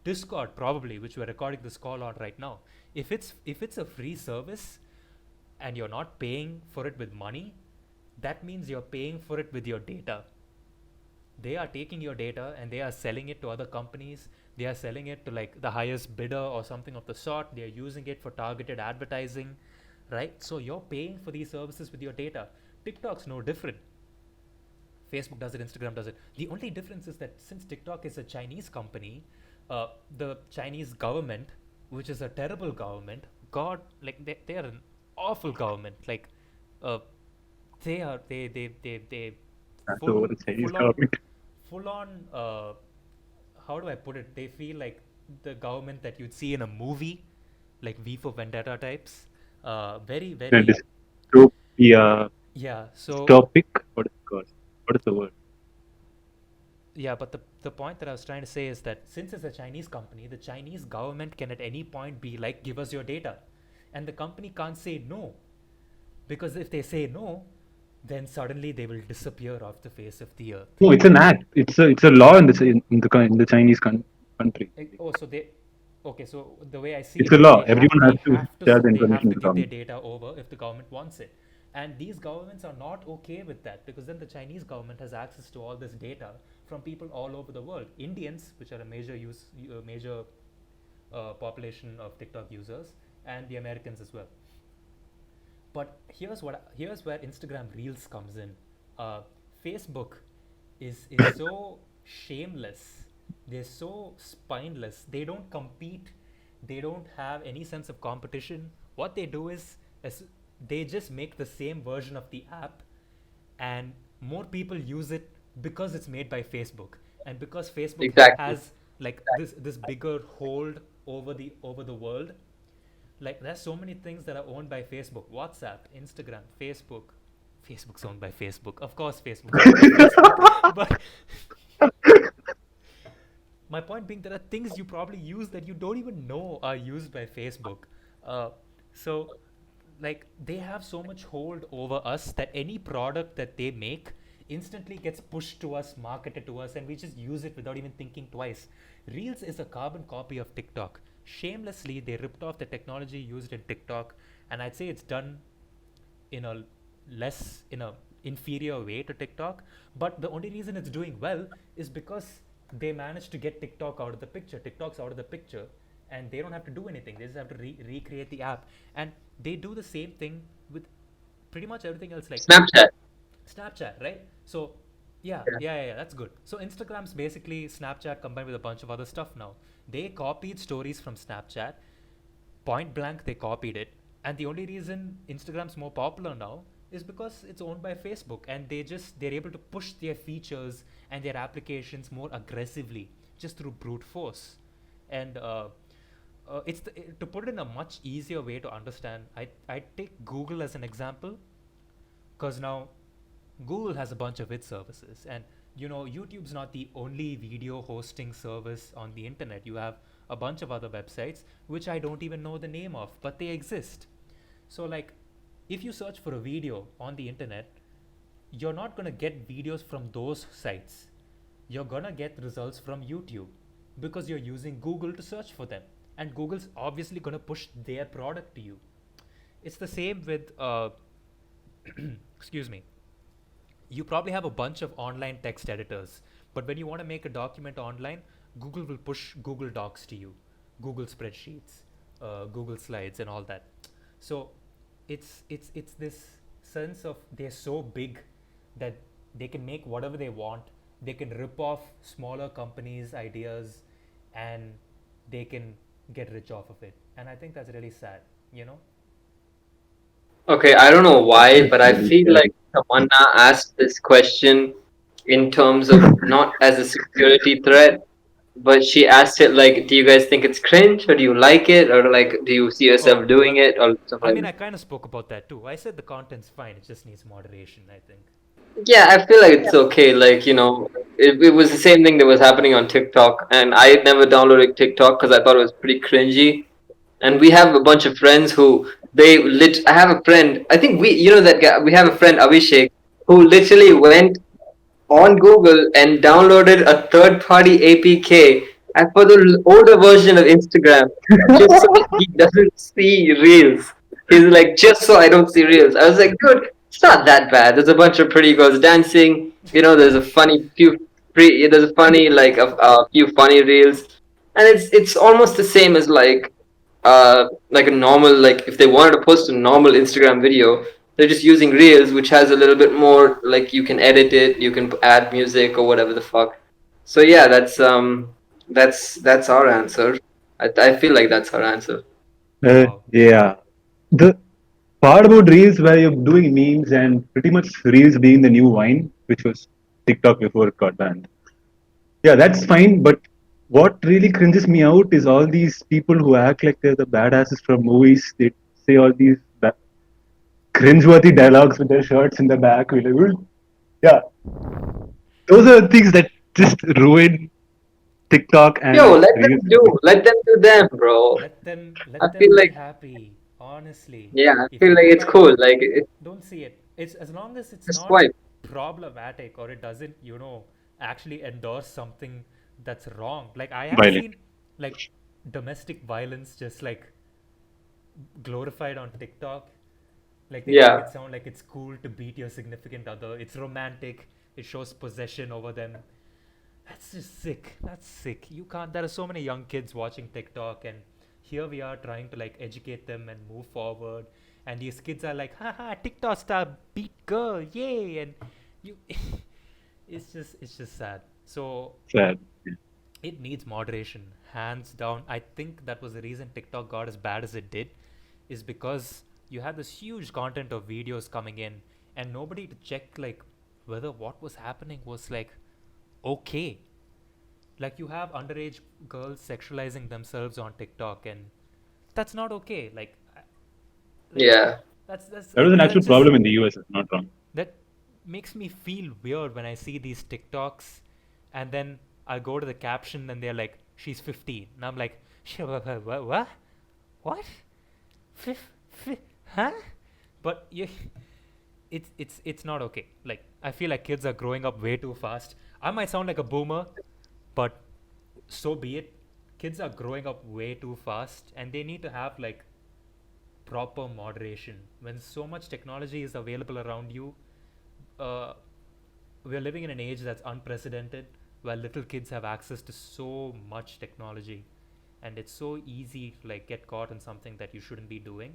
Discord probably, which we're recording this call on right now. If it's a free service and you're not paying for it with money, that means you're paying for it with your data. They are taking your data and they are selling it to other companies. They are selling it to like the highest bidder or something of the sort. They are using it for targeted advertising, right? So you're paying for these services with your data. TikTok's no different. Facebook does it, Instagram does it. The only difference is that since TikTok is a Chinese company, the Chinese government, which is a terrible government, God, like they are an awful government. Like, uh, they that's over full the Chinese full on government. full on. How do I put it? They feel like the government that you'd see in a movie, like V for Vendetta types. Very And very dystopia, yeah. So dystopic. What is it called? What is the word? yeah, but the point that I was trying to say is that since it's a Chinese company, the Chinese government can at any point be like, give us your data. And the company can't say no. Because if they say no, then suddenly they will disappear off the face of the earth. No, it's an act. It's a law in the Chinese country. Oh, so they, okay, so the way I see It's it a is law. Everyone has to share the they information have with to the give their government. data over if the government wants it. And these governments are not okay with that because then the Chinese government has access to all this data from people all over the world. Indians, which are a major population of TikTok users, and the Americans as well. But here's where Instagram Reels comes in. Uh, Facebook is so shameless. They're so spineless. They don't compete. They don't have any sense of competition. What they do is they just make the same version of the app, and more people use it because it's made by Facebook, and because Facebook Exactly. has like this bigger hold over the world. Like there's so many things that are owned by Facebook: WhatsApp, Instagram, Facebook. Facebook's owned by Facebook, of course. Facebook's owned by Facebook. But my point being, there are things you probably use that you don't even know are used by Facebook. So like they have so much hold over us that any product that they make instantly gets pushed to us, marketed to us, and we just use it without even thinking twice. Reels is a carbon copy of TikTok. Shamelessly, they ripped off the technology used in TikTok, and I'd say it's done in a in a inferior way to TikTok. But the only reason it's doing well is because they managed to get TikTok out of the picture. TikTok's out of the picture, and they don't have to do anything. They just have to recreate the app, and they do the same thing with pretty much everything else, like Snapchat. Snapchat, right? So yeah, that's good. So Instagram's basically Snapchat combined with a bunch of other stuff now. They copied stories from Snapchat, point blank they copied it, and the only reason Instagram's more popular now is because it's owned by Facebook, and they're able to push their features and their applications more aggressively just through brute force. And to put it in a much easier way to understand, I take Google as an example, because now Google has a bunch of its services, and YouTube's not the only video hosting service on the internet. You have a bunch of other websites which I don't even know the name of, but they exist. So, like, if you search for a video on the internet, you're not going to get videos from those sites. You're going to get results from YouTube because you're using Google to search for them. And Google's obviously going to push their product to you. It's the same with, excuse me, you probably have a bunch of online text editors, but when you want to make a document online, Google will push Google Docs to you, Google Spreadsheets, Google Slides, and all that. So it's this sense of they're so big that they can make whatever they want. They can rip off smaller companies' ideas, and they can get rich off of it. And I think that's really sad, you know? Okay, I don't know why, That's but I really feel sad. like Tamanna asked this question in terms of not as a security threat, but she asked it like, do you guys think it's cringe, or do you like it, or like, do you see yourself Oh, doing well, it, or stuff I like mean, that? I kind of spoke about that too. I said the content's fine, it just needs moderation, I think. Yeah, I feel like it's okay. Like, it was the same thing that was happening on TikTok, and I had never downloaded TikTok because I thought it was pretty cringy. And we have a bunch of friends who I have a friend, I think that guy, we have a friend, Abhishek, who literally went on Google and downloaded a third party APK and for the older version of Instagram just so he doesn't see reels. He's like, just so I don't see reels. I was like, dude, it's not that bad. There's a bunch of pretty girls dancing. There's a funny there's a funny like a few funny reels, and it's almost the same as like a normal, like if they wanted to post a normal Instagram video, they're just using Reels, which has a little bit more, like you can edit it, you can add music or whatever the fuck. So yeah, that's our answer. I feel like that's our answer. Wow. Yeah. The part about Reels where you're doing memes and pretty much Reels being the new Vine, which was TikTok before it got banned. Yeah, that's fine. But what really cringes me out is all these people who act like they're the badasses from movies. They say all these cringeworthy dialogues with their shirts in the back. We're like, "Well, yeah, those are the things that just ruin TikTok Yo, and Reels. let them do them, bro. I Let them feel be like, happy. Honestly, yeah, I if feel you like don't it's like cool. it, Like, don't see it. It's as long as it's just not swipe. problematic, or it doesn't, actually endorse something that's wrong. Like, I have Violent. seen like domestic violence just like glorified on TikTok. Like, they make Yeah. it sound like it's cool to beat your significant other. It's romantic. It shows possession over them. That's just sick. That's sick. You can't. There are so many young kids watching TikTok, and here we are trying to like educate them and move forward. And these kids are like, haha, TikTok star beat girl, yay! And you, it's just sad. So Sad. it needs moderation, hands down. I think that was the reason TikTok got as bad as it did, is because you had this huge content of videos coming in, and nobody to check like whether what was happening was like okay. Like, you have underage girls sexualizing themselves on TikTok, and that's not okay. Like Yeah. that's That was an that actual just problem in the US, if I'm not wrong. that makes me feel weird when I see these TikToks, and then I go to the caption and they're like, "She's 15," and I'm like, What? What? Huh?" But you, it's not okay. Like, I feel like kids are growing up way too fast. I might sound like a boomer, but so be it. Kids are growing up way too fast, and they need to have like proper moderation. When so much technology is available around you, uh, we're living in an age that's unprecedented, where little kids have access to so much technology, and it's so easy to like get caught in something that you shouldn't be doing.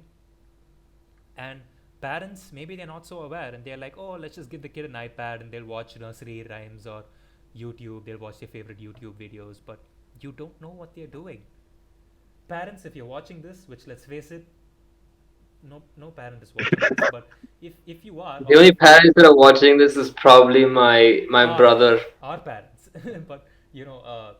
And parents, maybe they're not so aware, and they're like, oh, let's just give the kid an iPad and they'll watch nursery rhymes or YouTube, they'll watch their favorite YouTube videos, but you don't know what they're doing. Parents, if you're watching this, which, let's face it, no parent is watching this, but if you are, The only obviously, parents that are watching this is probably my our brother. our parents. But you know,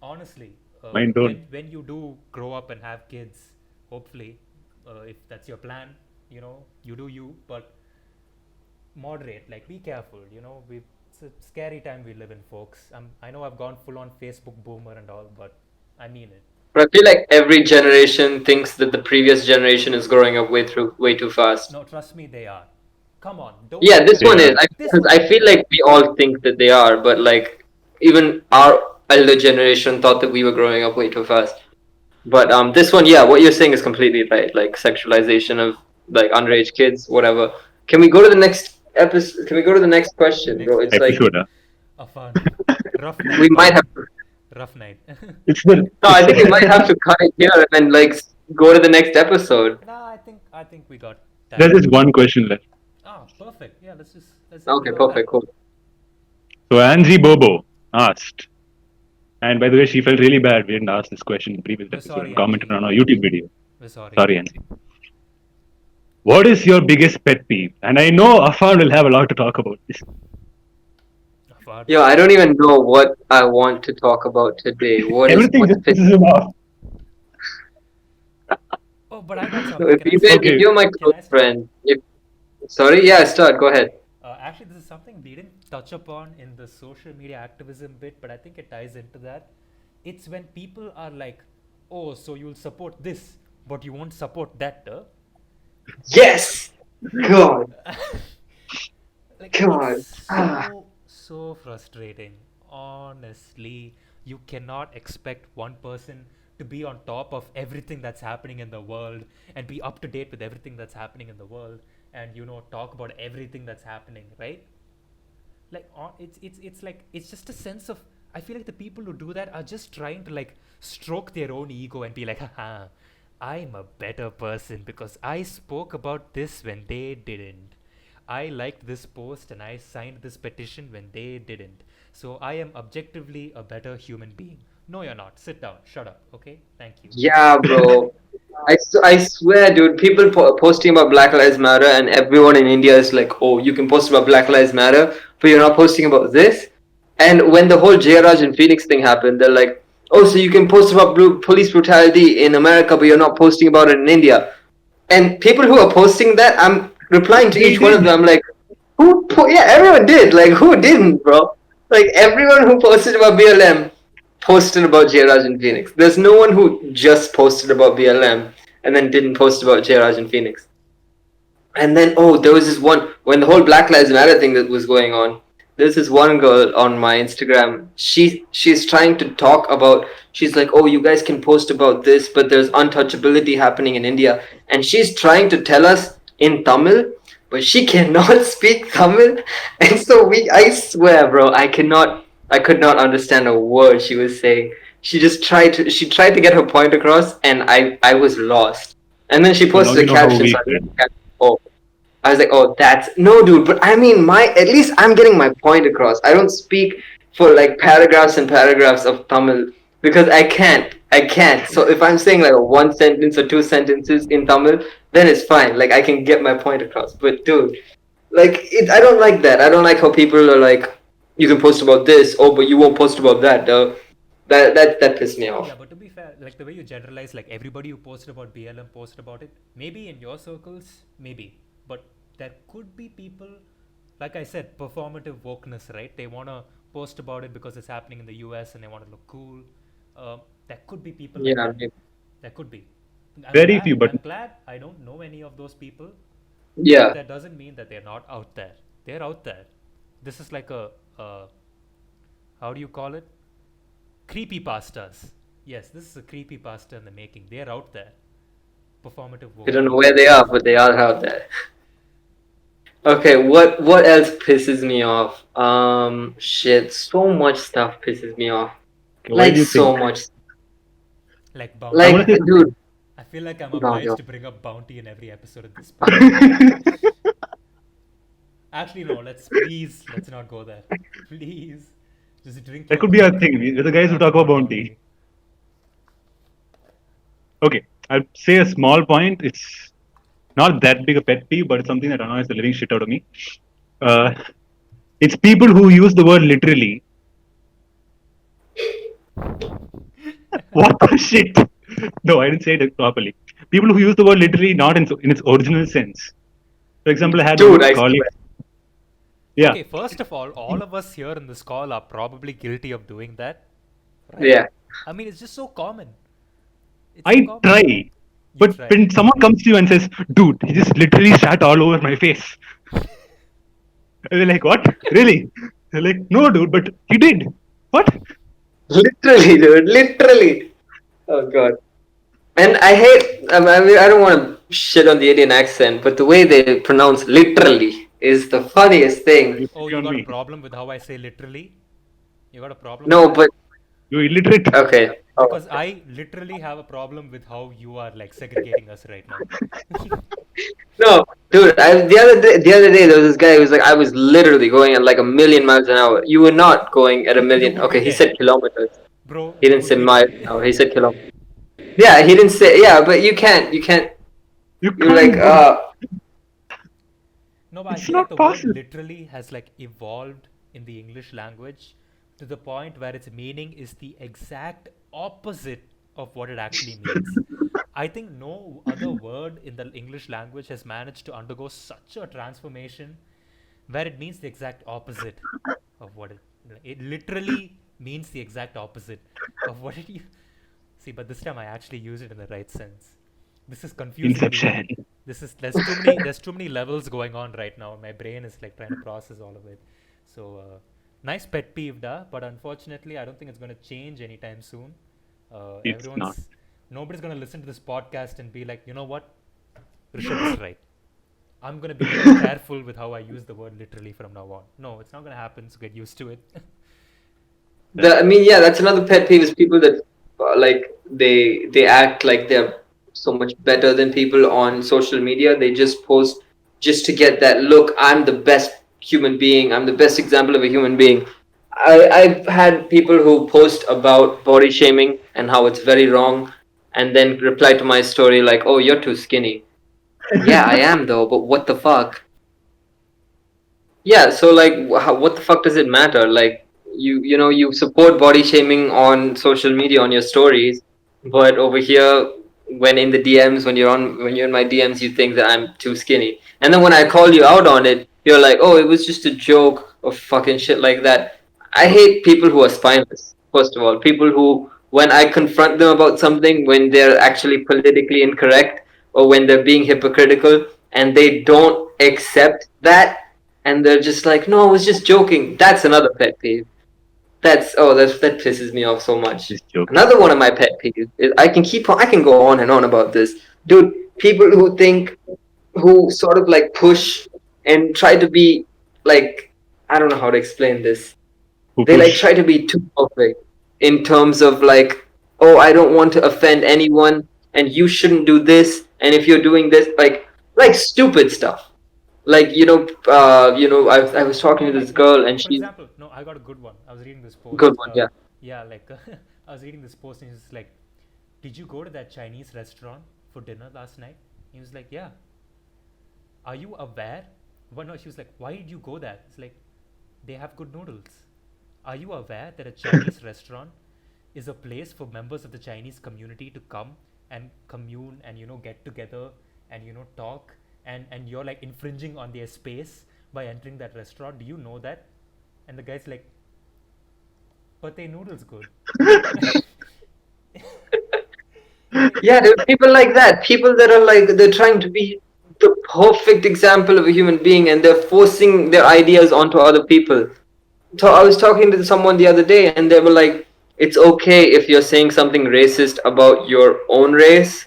honestly, Mine don't. when you do grow up and have kids, hopefully, if that's your plan, you know, you do you, but moderate, like be careful, you know, it's a scary time we live in, folks. I know I've gone full on Facebook boomer and all, but I mean it. But I feel like every generation thinks that the previous generation is growing up way too fast. No, trust me, they are. Come on, don't Yeah, tell this me. They one is. are. This Because one I is. feel like we all think that they are, but like even our elder generation thought that we were growing up way too fast. But this one, yeah, what you're saying is completely right. Like sexualization of like underage kids, whatever. Can we go to the next episode? Can we go to the next question, bro? Next It's like episode. Episode. Afan. Rough we night, might buddy. have to. Rough night. It's the. No, I It's. think we might have to cut it here and then like go to the next episode. Nah, I think we got There's time. just one question left. Ah, perfect. Yeah, let's end Okay, it on that. perfect, cool. So Angie Bobo asked, and by the way, she felt really bad. We didn't ask this question in the previous We're episode and sorry, commented Angie. on our YouTube video. We're sorry. Sorry, Angie. What is your biggest pet peeve? And I know Afan will have a lot to talk about this. Afan. Yo, I don't even know what I want to talk about today. Everything What's just pisses him off. Oh, but I got so something. Can I Okay, if start? you're my Can close I start? friend, if sorry, yeah, start. Go ahead. Actually, this is something we didn't touch upon in the social media activism bit, but I think it ties into that. It's when people are like, "Oh, so you'll support this, but you won't support that." Yes. God. Like it's God. Ah. so frustrating. Honestly, you cannot expect one person to be on top of everything that's happening in the world and be up to date with everything that's happening in the world and talk about everything that's happening, right? Like it's like it's just a sense of, I feel like the people who do that are just trying to like stroke their own ego and be like, haha, I'm a better person because I spoke about this when they didn't. I liked this post and I signed this petition when they didn't. So I am objectively a better human being. No, you're not. Sit down. Shut up. Okay? Thank you. Yeah, bro. I swear, dude, people posting about Black Lives Matter, and everyone in India is like, oh, you can post about Black Lives Matter, but you're not posting about this. And when the whole J. Raj and Phoenix thing happened, they're like, oh, so you can post about police brutality in America, but you're not posting about it in India. And people who are posting that, I'm replying to they each one of did. them, like, yeah, everyone did. Like, who didn't, bro? Like, everyone who posted about BLM posted about Jairaj and Phoenix. There's no one who just posted about BLM and then didn't post about Jairaj and Phoenix. And then, oh, there was this one when the whole Black Lives Matter thing that was going on. There's this one girl on my Instagram. She's trying to talk about. She's like, oh, you guys can post about this, but there's untouchability happening in India, and she's trying to tell us in Tamil, but she cannot speak Tamil, and so I swear, bro, I could not understand a word she was saying. She tried to get her point across, and I was lost. And then she So now posted you a know how caption, we so I read feel. the caption. Oh, I was like, oh, that's no, dude. But I mean, my at least I'm getting my point across. I don't speak for like paragraphs and paragraphs of Tamil because I can't. I can't. So if I'm saying like one sentence or two sentences in Tamil, then it's fine. Like I can get my point across. But dude, I don't like that. I don't like how people are like, you can post about this, oh, but you won't post about that. That pissed me Yeah, off. but to be fair, like the way you generalize, like everybody who posted about BLM posted about it, maybe in your circles, maybe. But there could be people, like I said, performative wokeness, right? They want to post about it because it's happening in the US and they want to look cool. There could be people like Yeah, that. maybe. There could be. I'm Very glad. few, but I'm glad I don't know any of those people, but Yeah. that doesn't mean that they're not out there. They're out there. This is like a how do you call it? Creepy pastas. Yes, this is a creepy pasta in the making. They're out there. Performative I woke don't know people. where they are, but they are out there. Okay, what else pisses me off? Shit, so much stuff pisses me off. why Like do you think? so much. Like I bounty. want Like, to say dude, I feel like I'm no, obliged no. to bring up bounty in every episode at this point. something. Actually, no. Let's not go there. Please, just drink That your could be our coffee. thing. We're the guys who Talk talk about about bounty. bounty. Okay, I'll say a small point. It's not that big a pet peeve, but it's something that annoys the living shit out of me. Uh, it's people who use the word literally. What the shit? No, I didn't say it properly. People who use the word literally not in its original sense. For example, I had one of Dude, my I colleagues. swear. Yeah, Okay, first of all of us here in this call are probably guilty of doing that, right? Yeah. I mean, it's just so common. It's so I common. try. You But try. when someone comes to you and says, dude, he just literally shat all over my face. And they're like, what? Really? They're like, no, dude, but he did. What? Literally, dude. Literally. Oh god. And I hate. I mean, I don't want to shit on the Indian accent, but the way they pronounce "literally" is the funniest thing. You Oh, pity you on got a me. problem with how I say literally? You got a problem with No, that? but You illiterate. okay. Oh. Because I literally have a problem with how you are like segregating us right now. No, dude. The other day, there was this guy who was like, I was literally going at like a million miles an hour. You were not going at a You million. would be Okay, he dead. said kilometers. Bro, He you didn't would say be miles dead. an hour. He said kilometers. Yeah, he didn't say. Yeah, but you can't. You can't. You You're like, can't, bro. No, but I It's feel like not the word possible. literally has like evolved in the English language to the point where its meaning is the exact opposite of what it actually means. I think no other word in the English language has managed to undergo such a transformation where it means the exact opposite of what it literally means the exact opposite of what it see, but this time I actually use it in the right sense. This is confusing me. Inception. This is there's too many levels going on right now. My brain is like trying to process all of it. So nice pet peeve, da, but unfortunately, I don't think it's going to change anytime soon. It's not. Nobody's going to listen to this podcast and be like, you know what, Rishabh is right. I'm going to be more careful with how I use the word literally from now on. No, it's not going to happen. So get used to it. I mean, yeah, that's another pet peeve is people that like they act like they're so much better than people on social media. They just post just to get that look. I'm the best human being. I'm the best example of a human being. I've had people who post about body shaming and how it's very wrong, and then reply to my story like, "Oh, you're too skinny." Yeah, I am though, but what the fuck? Yeah, so like, what the fuck does it matter? Like, you know, you support body shaming on social media on your stories, but over here, when in the DMs, when you're in my DMs, you think that I'm too skinny, and then when I call you out on it, you're like, oh, it was just a joke or fucking shit like that. I hate people who are spineless. First of all, people who, when I confront them about something, when they're actually politically incorrect or when they're being hypocritical, and they don't accept that and they're just like, "No, I was just joking." That's another pet peeve. That pisses me off so much. Just joking. Another one of my pet peeves is I can go on and on about this, dude. People who sort of like push and try to be like, I don't know how to explain this. Who They like push? try to be too perfect in terms of like, oh, I don't want to offend anyone, and you shouldn't do this, and if you're doing this, like stupid stuff. Like I was talking No, to this like girl and for she's example, no, I got a good one. I was reading this good post. one, yeah. Yeah, like I was reading this post and it's like, did you go to that Chinese restaurant for dinner last night? He was like, yeah. Are you aware? Well, no, she was like, why did you go there? It's like, they have good noodles. Are you aware that a Chinese restaurant is a place for members of the Chinese community to come and commune and get together and talk, and you're like infringing on their space by entering that restaurant? Do you know that? And the guy's like, but their noodles good. Like, Yeah, there are people like that. People that are like they're trying to be the perfect example of a human being and they're forcing their ideas onto other people. So I was talking to someone the other day and they were like, it's okay if you're saying something racist about your own race,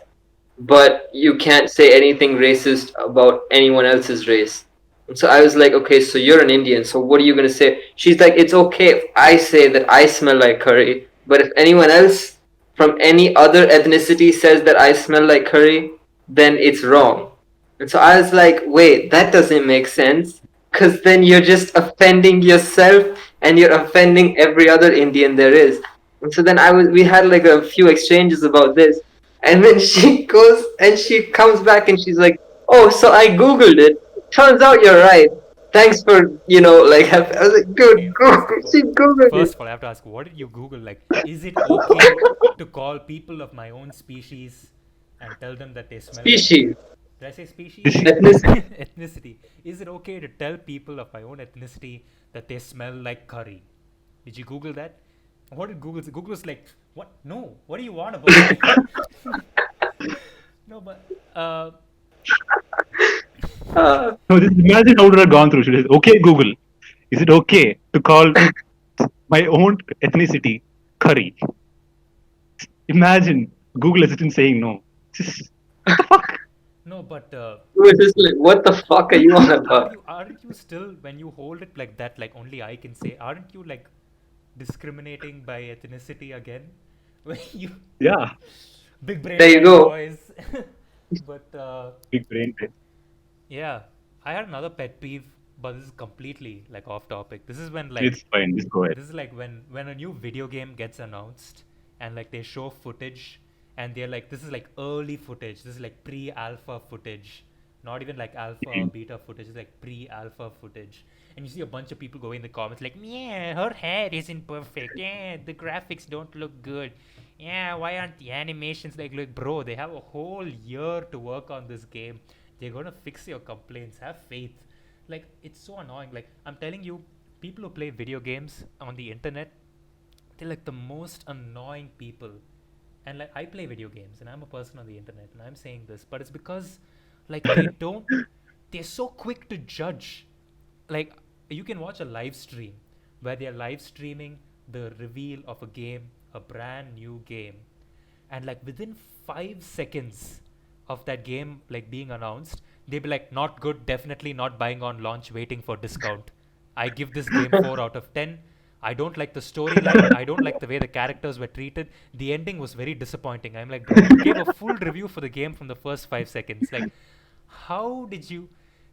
but you can't say anything racist about anyone else's race. And so I was like, okay, so you're an Indian, so what are you going to say? She's like, it's okay if I say that I smell like curry, but if anyone else from any other ethnicity says that I smell like curry, then it's wrong. And so I was like, wait, that doesn't make sense. Because then you're just offending yourself and you're offending every other Indian there is. And so then we had like a few exchanges about this. And then she goes and she comes back and she's like, Oh, so I googled it. Turns out you're right. Thanks for like have. I was like, Okay, dude, Google. She googled it. first of all, I have to ask, what did you Google? Like, is it okay to call people of my own species and tell them that they smell like? Species, Did I say species? This ethnicity. Ethnicity. Is it okay to tell people of my own ethnicity that they smell like curry? Did you Google that? What did Google say? Google's like, what? No. What do you want about like? No, but Uh, no, just imagine how it would have gone through. She says, "Okay, Google, is it okay to call my own ethnicity curry?" Imagine Google Assistant saying no. Just, what the fuck? no, but it was just like, what the fuck are you on about? aren't you still when you hold it like that, like only I can say, aren't you like discriminating by ethnicity again? When you Yeah, big brain There you time, go. boys. But big brain. yeah, I had another pet peeve, but this is completely like off topic. This is when like It's fine. Just go ahead. this is like when a new video game gets announced and like they show footage and they're like this is like early footage. This is like pre-alpha footage. Not even like alpha or beta footage, it's like pre-alpha footage. And you see a bunch of people going in the comments like, yeah, her hair isn't perfect. Yeah, the graphics don't look good. Yeah, why aren't the animations like bro, they have a whole year to work on this game. They're gonna fix your complaints. Have faith. Like it's so annoying. Like I'm telling you, people who play video games on the internet, they're like the most annoying people. And like I play video games and I'm a person on the internet and I'm saying this, but it's because like they're so quick to judge. Like you can watch a live stream where they're live streaming the reveal of a game, a brand new game, and like within 5 seconds of that game like being announced, they'd be like, not good, definitely not buying on launch, waiting for discount. I give this game 4 out of 10. I don't like the storyline. I don't like the way the characters were treated. The ending was very disappointing. I'm like, bro, you gave a full review for the game from the first 5 seconds. Like, how did you?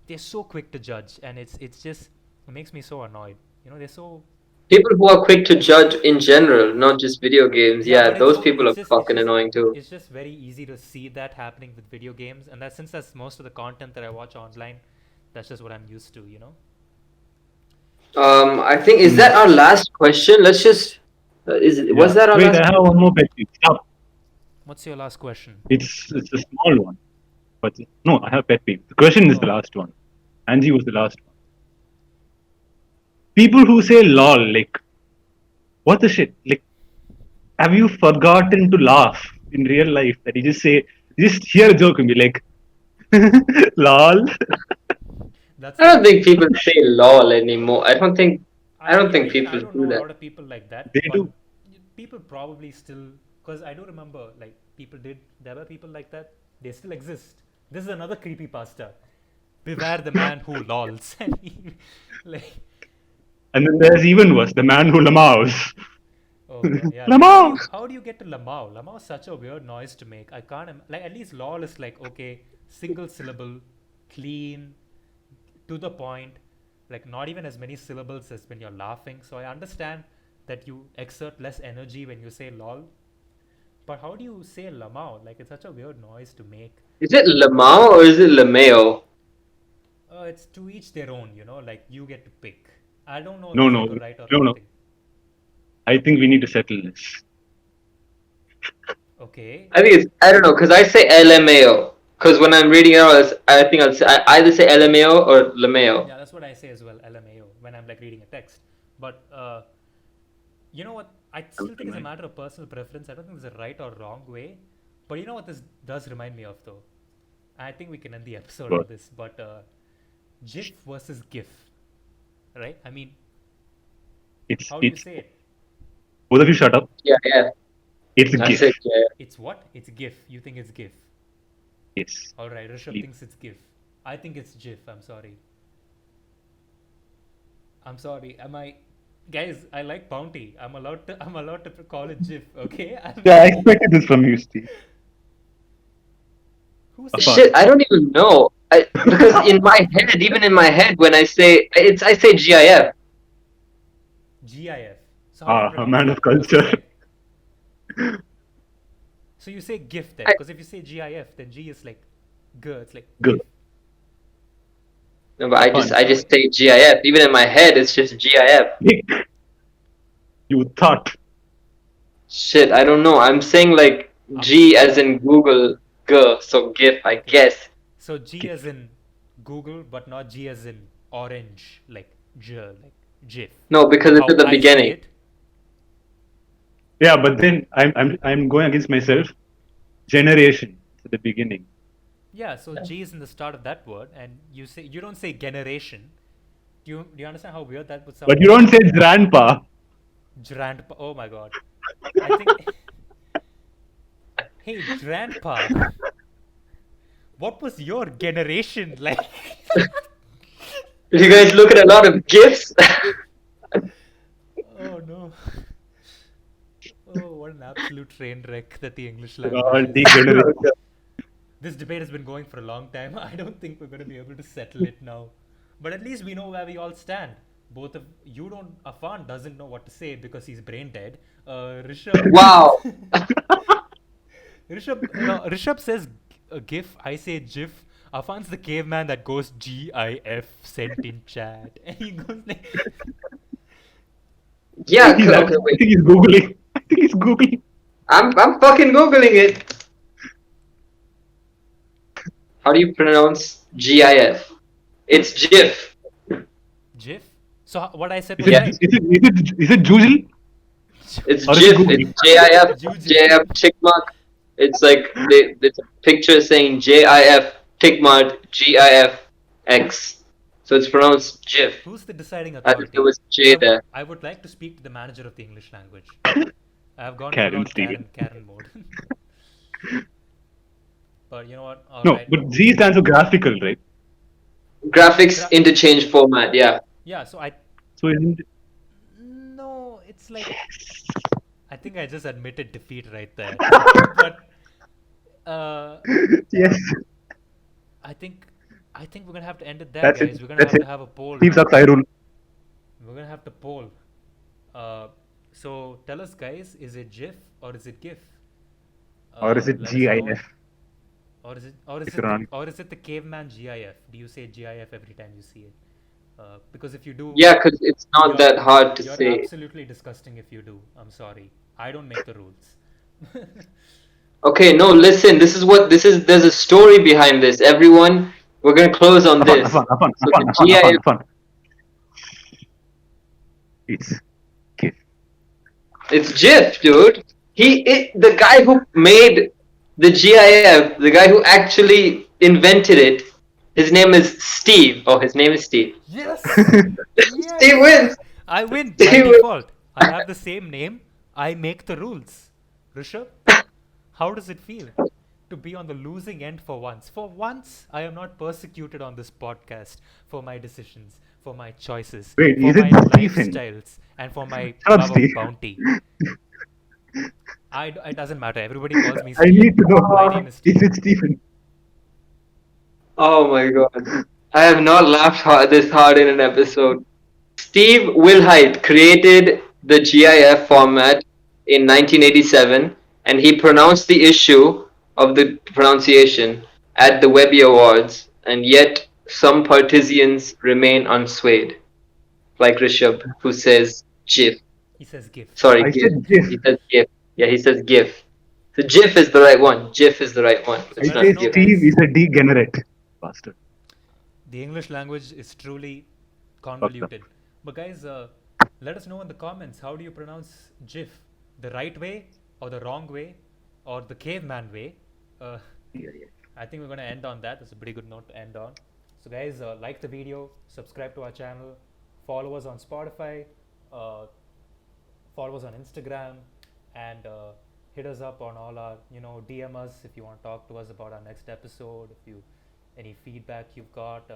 They're so quick to judge, and it's just it makes me so annoyed. You know, they're so People who are quick to judge in general, not just video games. yeah, Yeah, but it's those so people are fucking annoying too. it's just very easy to see that happening with video games, and that since that's most of the content that I watch online, that's just what I'm used to. You know. I think is Hmm. that our last question? Let's just is was Yeah. that our Wait, last I have question? one more pet peeve. Stop. What's your last question? It's a small one, but no, I have pet peeve. The question is the Oh, last one. Angie was the last one. People who say lol, like, what the shit? Like, have you forgotten to laugh in real life? That you just say, you just hear a joke and be like, lol. that's I like don't think people say lol anymore. I don't think even people I don't do know a that. lot of people like that, They but do. people probably still because I do remember like people did there were people like that. They still exist. This is another creepy pasta. Beware the man who lols. And like And then there's even worse, the man who lamaus. oh god, yeah. Like Lamau! how do you get to lamau? Lamau is such a weird noise to make. I can't like at least lol is like okay, single syllable, clean, to the point, like not even as many syllables as when you're laughing. So I understand that you exert less energy when you say lol. But how do you say lamau? Like it's such a weird noise to make. Is it lemao or is it lemao? It's to each their own, you know. Like you get to pick. I don't know if No, there's no, like a right or no, wrong no. thing. I think we need to settle this. Okay, I think it's I don't know because I say LMAO because when I'm reading it out, I think I either say LMAO or lemao. yeah, that's what I say as well. LMAO when I'm like reading a text. But you know what? I still think it's a matter of personal preference. I don't think there's a right or wrong way. But you know what this does remind me of though? I think we can end the episode on But this. But GIF versus GIF, right? I mean, how do you it's say it? both of you shut up. Yeah, yeah. It's a I said GIF. yeah. It's what? It's GIF. You think it's GIF. Yes. All right, Rishabh Leave. thinks it's GIF. I think it's GIF. I'm sorry. I'm sorry. Am I? Guys, I like Bounty. I'm allowed to. I'm allowed to call it GIF. Okay. Yeah, I expected this from you, Steve. Who said Apart. Shit, GIF? I don't even know. Because in my head, even in my head, when I say GIF. GIF. So how do you Ah, a pronounce man of that? Because it's culture. like. So you say GIF then, I, because if you say GIF, then G is like G. It's like Good. GIF. No, but Fun. I just say GIF. Even in my head, it's just GIF. Nick, you thought. Shit, I don't know. I'm saying like G as in Google, G, so GIF, I Okay. guess. So G as in Google, but not G as in orange, like like GIF. No, because it's How at the I say beginning. it. Yeah, but then I'm going against myself. Generation at the beginning. Yeah, so G is in the start of that word, and you don't say generation. Do you understand how weird that would But sound? you don't say grandpa. Grandpa. Oh my god. I think. Hey, grandpa. What was your generation like? Did you guys look at a lot of GIFs? Oh no. Oh, what an absolute train wreck that the English All language is. degenerate. This debate has been going for a long time. I don't think we're going to be able to settle it now. But at least we know where we all stand. Both of you don't. Afan doesn't know what to say because he's brain dead. Rishabh. Wow. Rishabh says GIF. I say GIF. Afan's the caveman that goes GIF sent in chat, and he goes like, Yeah, I okay, wait. think he's googling. I think he's googling. I'm fucking Googling it. How do you pronounce GIF? It's GIF. GIF. So what I said Is was it Yeah, right. is it Jujil it's or is it GIF. Google? It's GIF. Juju. GIF tick mark. It's like it's a picture saying GIF tick mark GIF X. So it's pronounced GIF. Who's the deciding As if there authority? was J there. I would like to speak to the manager of the English language. I have gone full Karen on Steven. Karen mode. But you know what? All No, right. but G stands for graphical, right? Graphics Gra- interchange format. Yeah. yeah. So I. So isn't No, it's like I think I just admitted defeat right there. But uh, yes. I think I think we're gonna have to end it there, That's it. guys. We're gonna That's have it. to have a poll Steve now. sucks. I rule. We're gonna have to poll. Uh, so tell us, guys, is it GIF or is it GIF? Or is it Let us know. GIF? If you're on. Or is it the caveman GIF? Do you say GIF every time you see it? Because if you do, Yeah, because it's not you're that hard to you're say. absolutely disgusting if you do. I'm sorry. I don't make the rules. Okay, no, listen. This is what this is. There's a story behind this. Everyone, we're gonna close on this. So the GIF, Afan. It's GIF. it's GIF, dude. The guy who made the GIF, the guy who actually invented it. His name is Steve. Oh, his name is Steve. Yes! Steve Yes! wins. I win by Steve wins. default. I have the same name. I make the rules. Rishabh, how does it feel to be on the losing end for once? For once, I am not persecuted on this podcast for my decisions, for my choices, Wait, for is it my Stephen? lifestyles, and for my Shut up, love of Steve. bounty. It doesn't matter. Everybody calls me I Steve. need to know. My name is Is Steve. it Stephen? Oh my god. I have not laughed this hard in an episode. Steve Wilhite created the GIF format in 1987 and he pronounced the issue of the pronunciation at the Webby Awards, and yet some partisans remain unswayed, like Rishabh, who says GIF. He says GIF. Sorry, I GIF. said GIF. He says GIF. Yeah, he says GIF. So GIF is the right one. GIF is the right one. So I It's let us say not know, GIF. Steve guys. is a degenerate bastard. The English language is truly Fucked up. convoluted. But guys, let us know in the comments, how do you pronounce GIF? The right way or the wrong way or the caveman way? Uh, Yeah, yeah. I think we're going to end on that. That's a pretty good note to end on. So guys, like the video, subscribe to our channel, follow us on Spotify, uh, follow us on Instagram, and hit us up on all our, DM us if you want to talk to us about our next episode, if you any feedback you've got.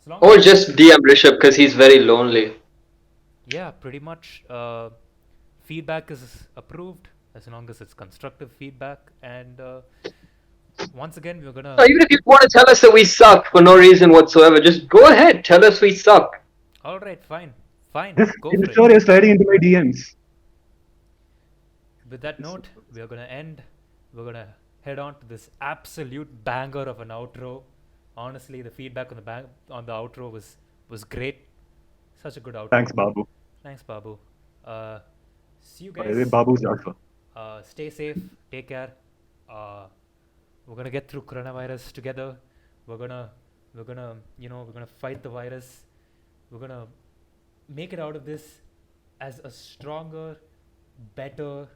As long Or as just DM Rishabh because he's very lonely. yeah, pretty much. Feedback is approved as long as it's constructive feedback. And once again, we're No, gonna. even if you want to tell us that we suck for no reason whatsoever, just go ahead. Tell us we suck. All right, fine, fine, This go for it. story is sliding into my DMs. With that note, we're gonna end. We're gonna head on to this absolute banger of an outro Honestly, the feedback on the outro was great. Such a good outro. Thanks, Babu. Thanks, Babu. Uh, See you By the way, guys. Babu's alpha. Stay safe. Take care. Uh, we're gonna get through coronavirus together. We're gonna we're gonna fight the virus. We're gonna make it out of this as a stronger, better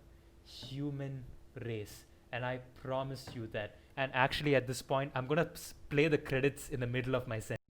human race. And I promise you that. And actually, at this point, I'm gonna play the credits in the middle of my sentence.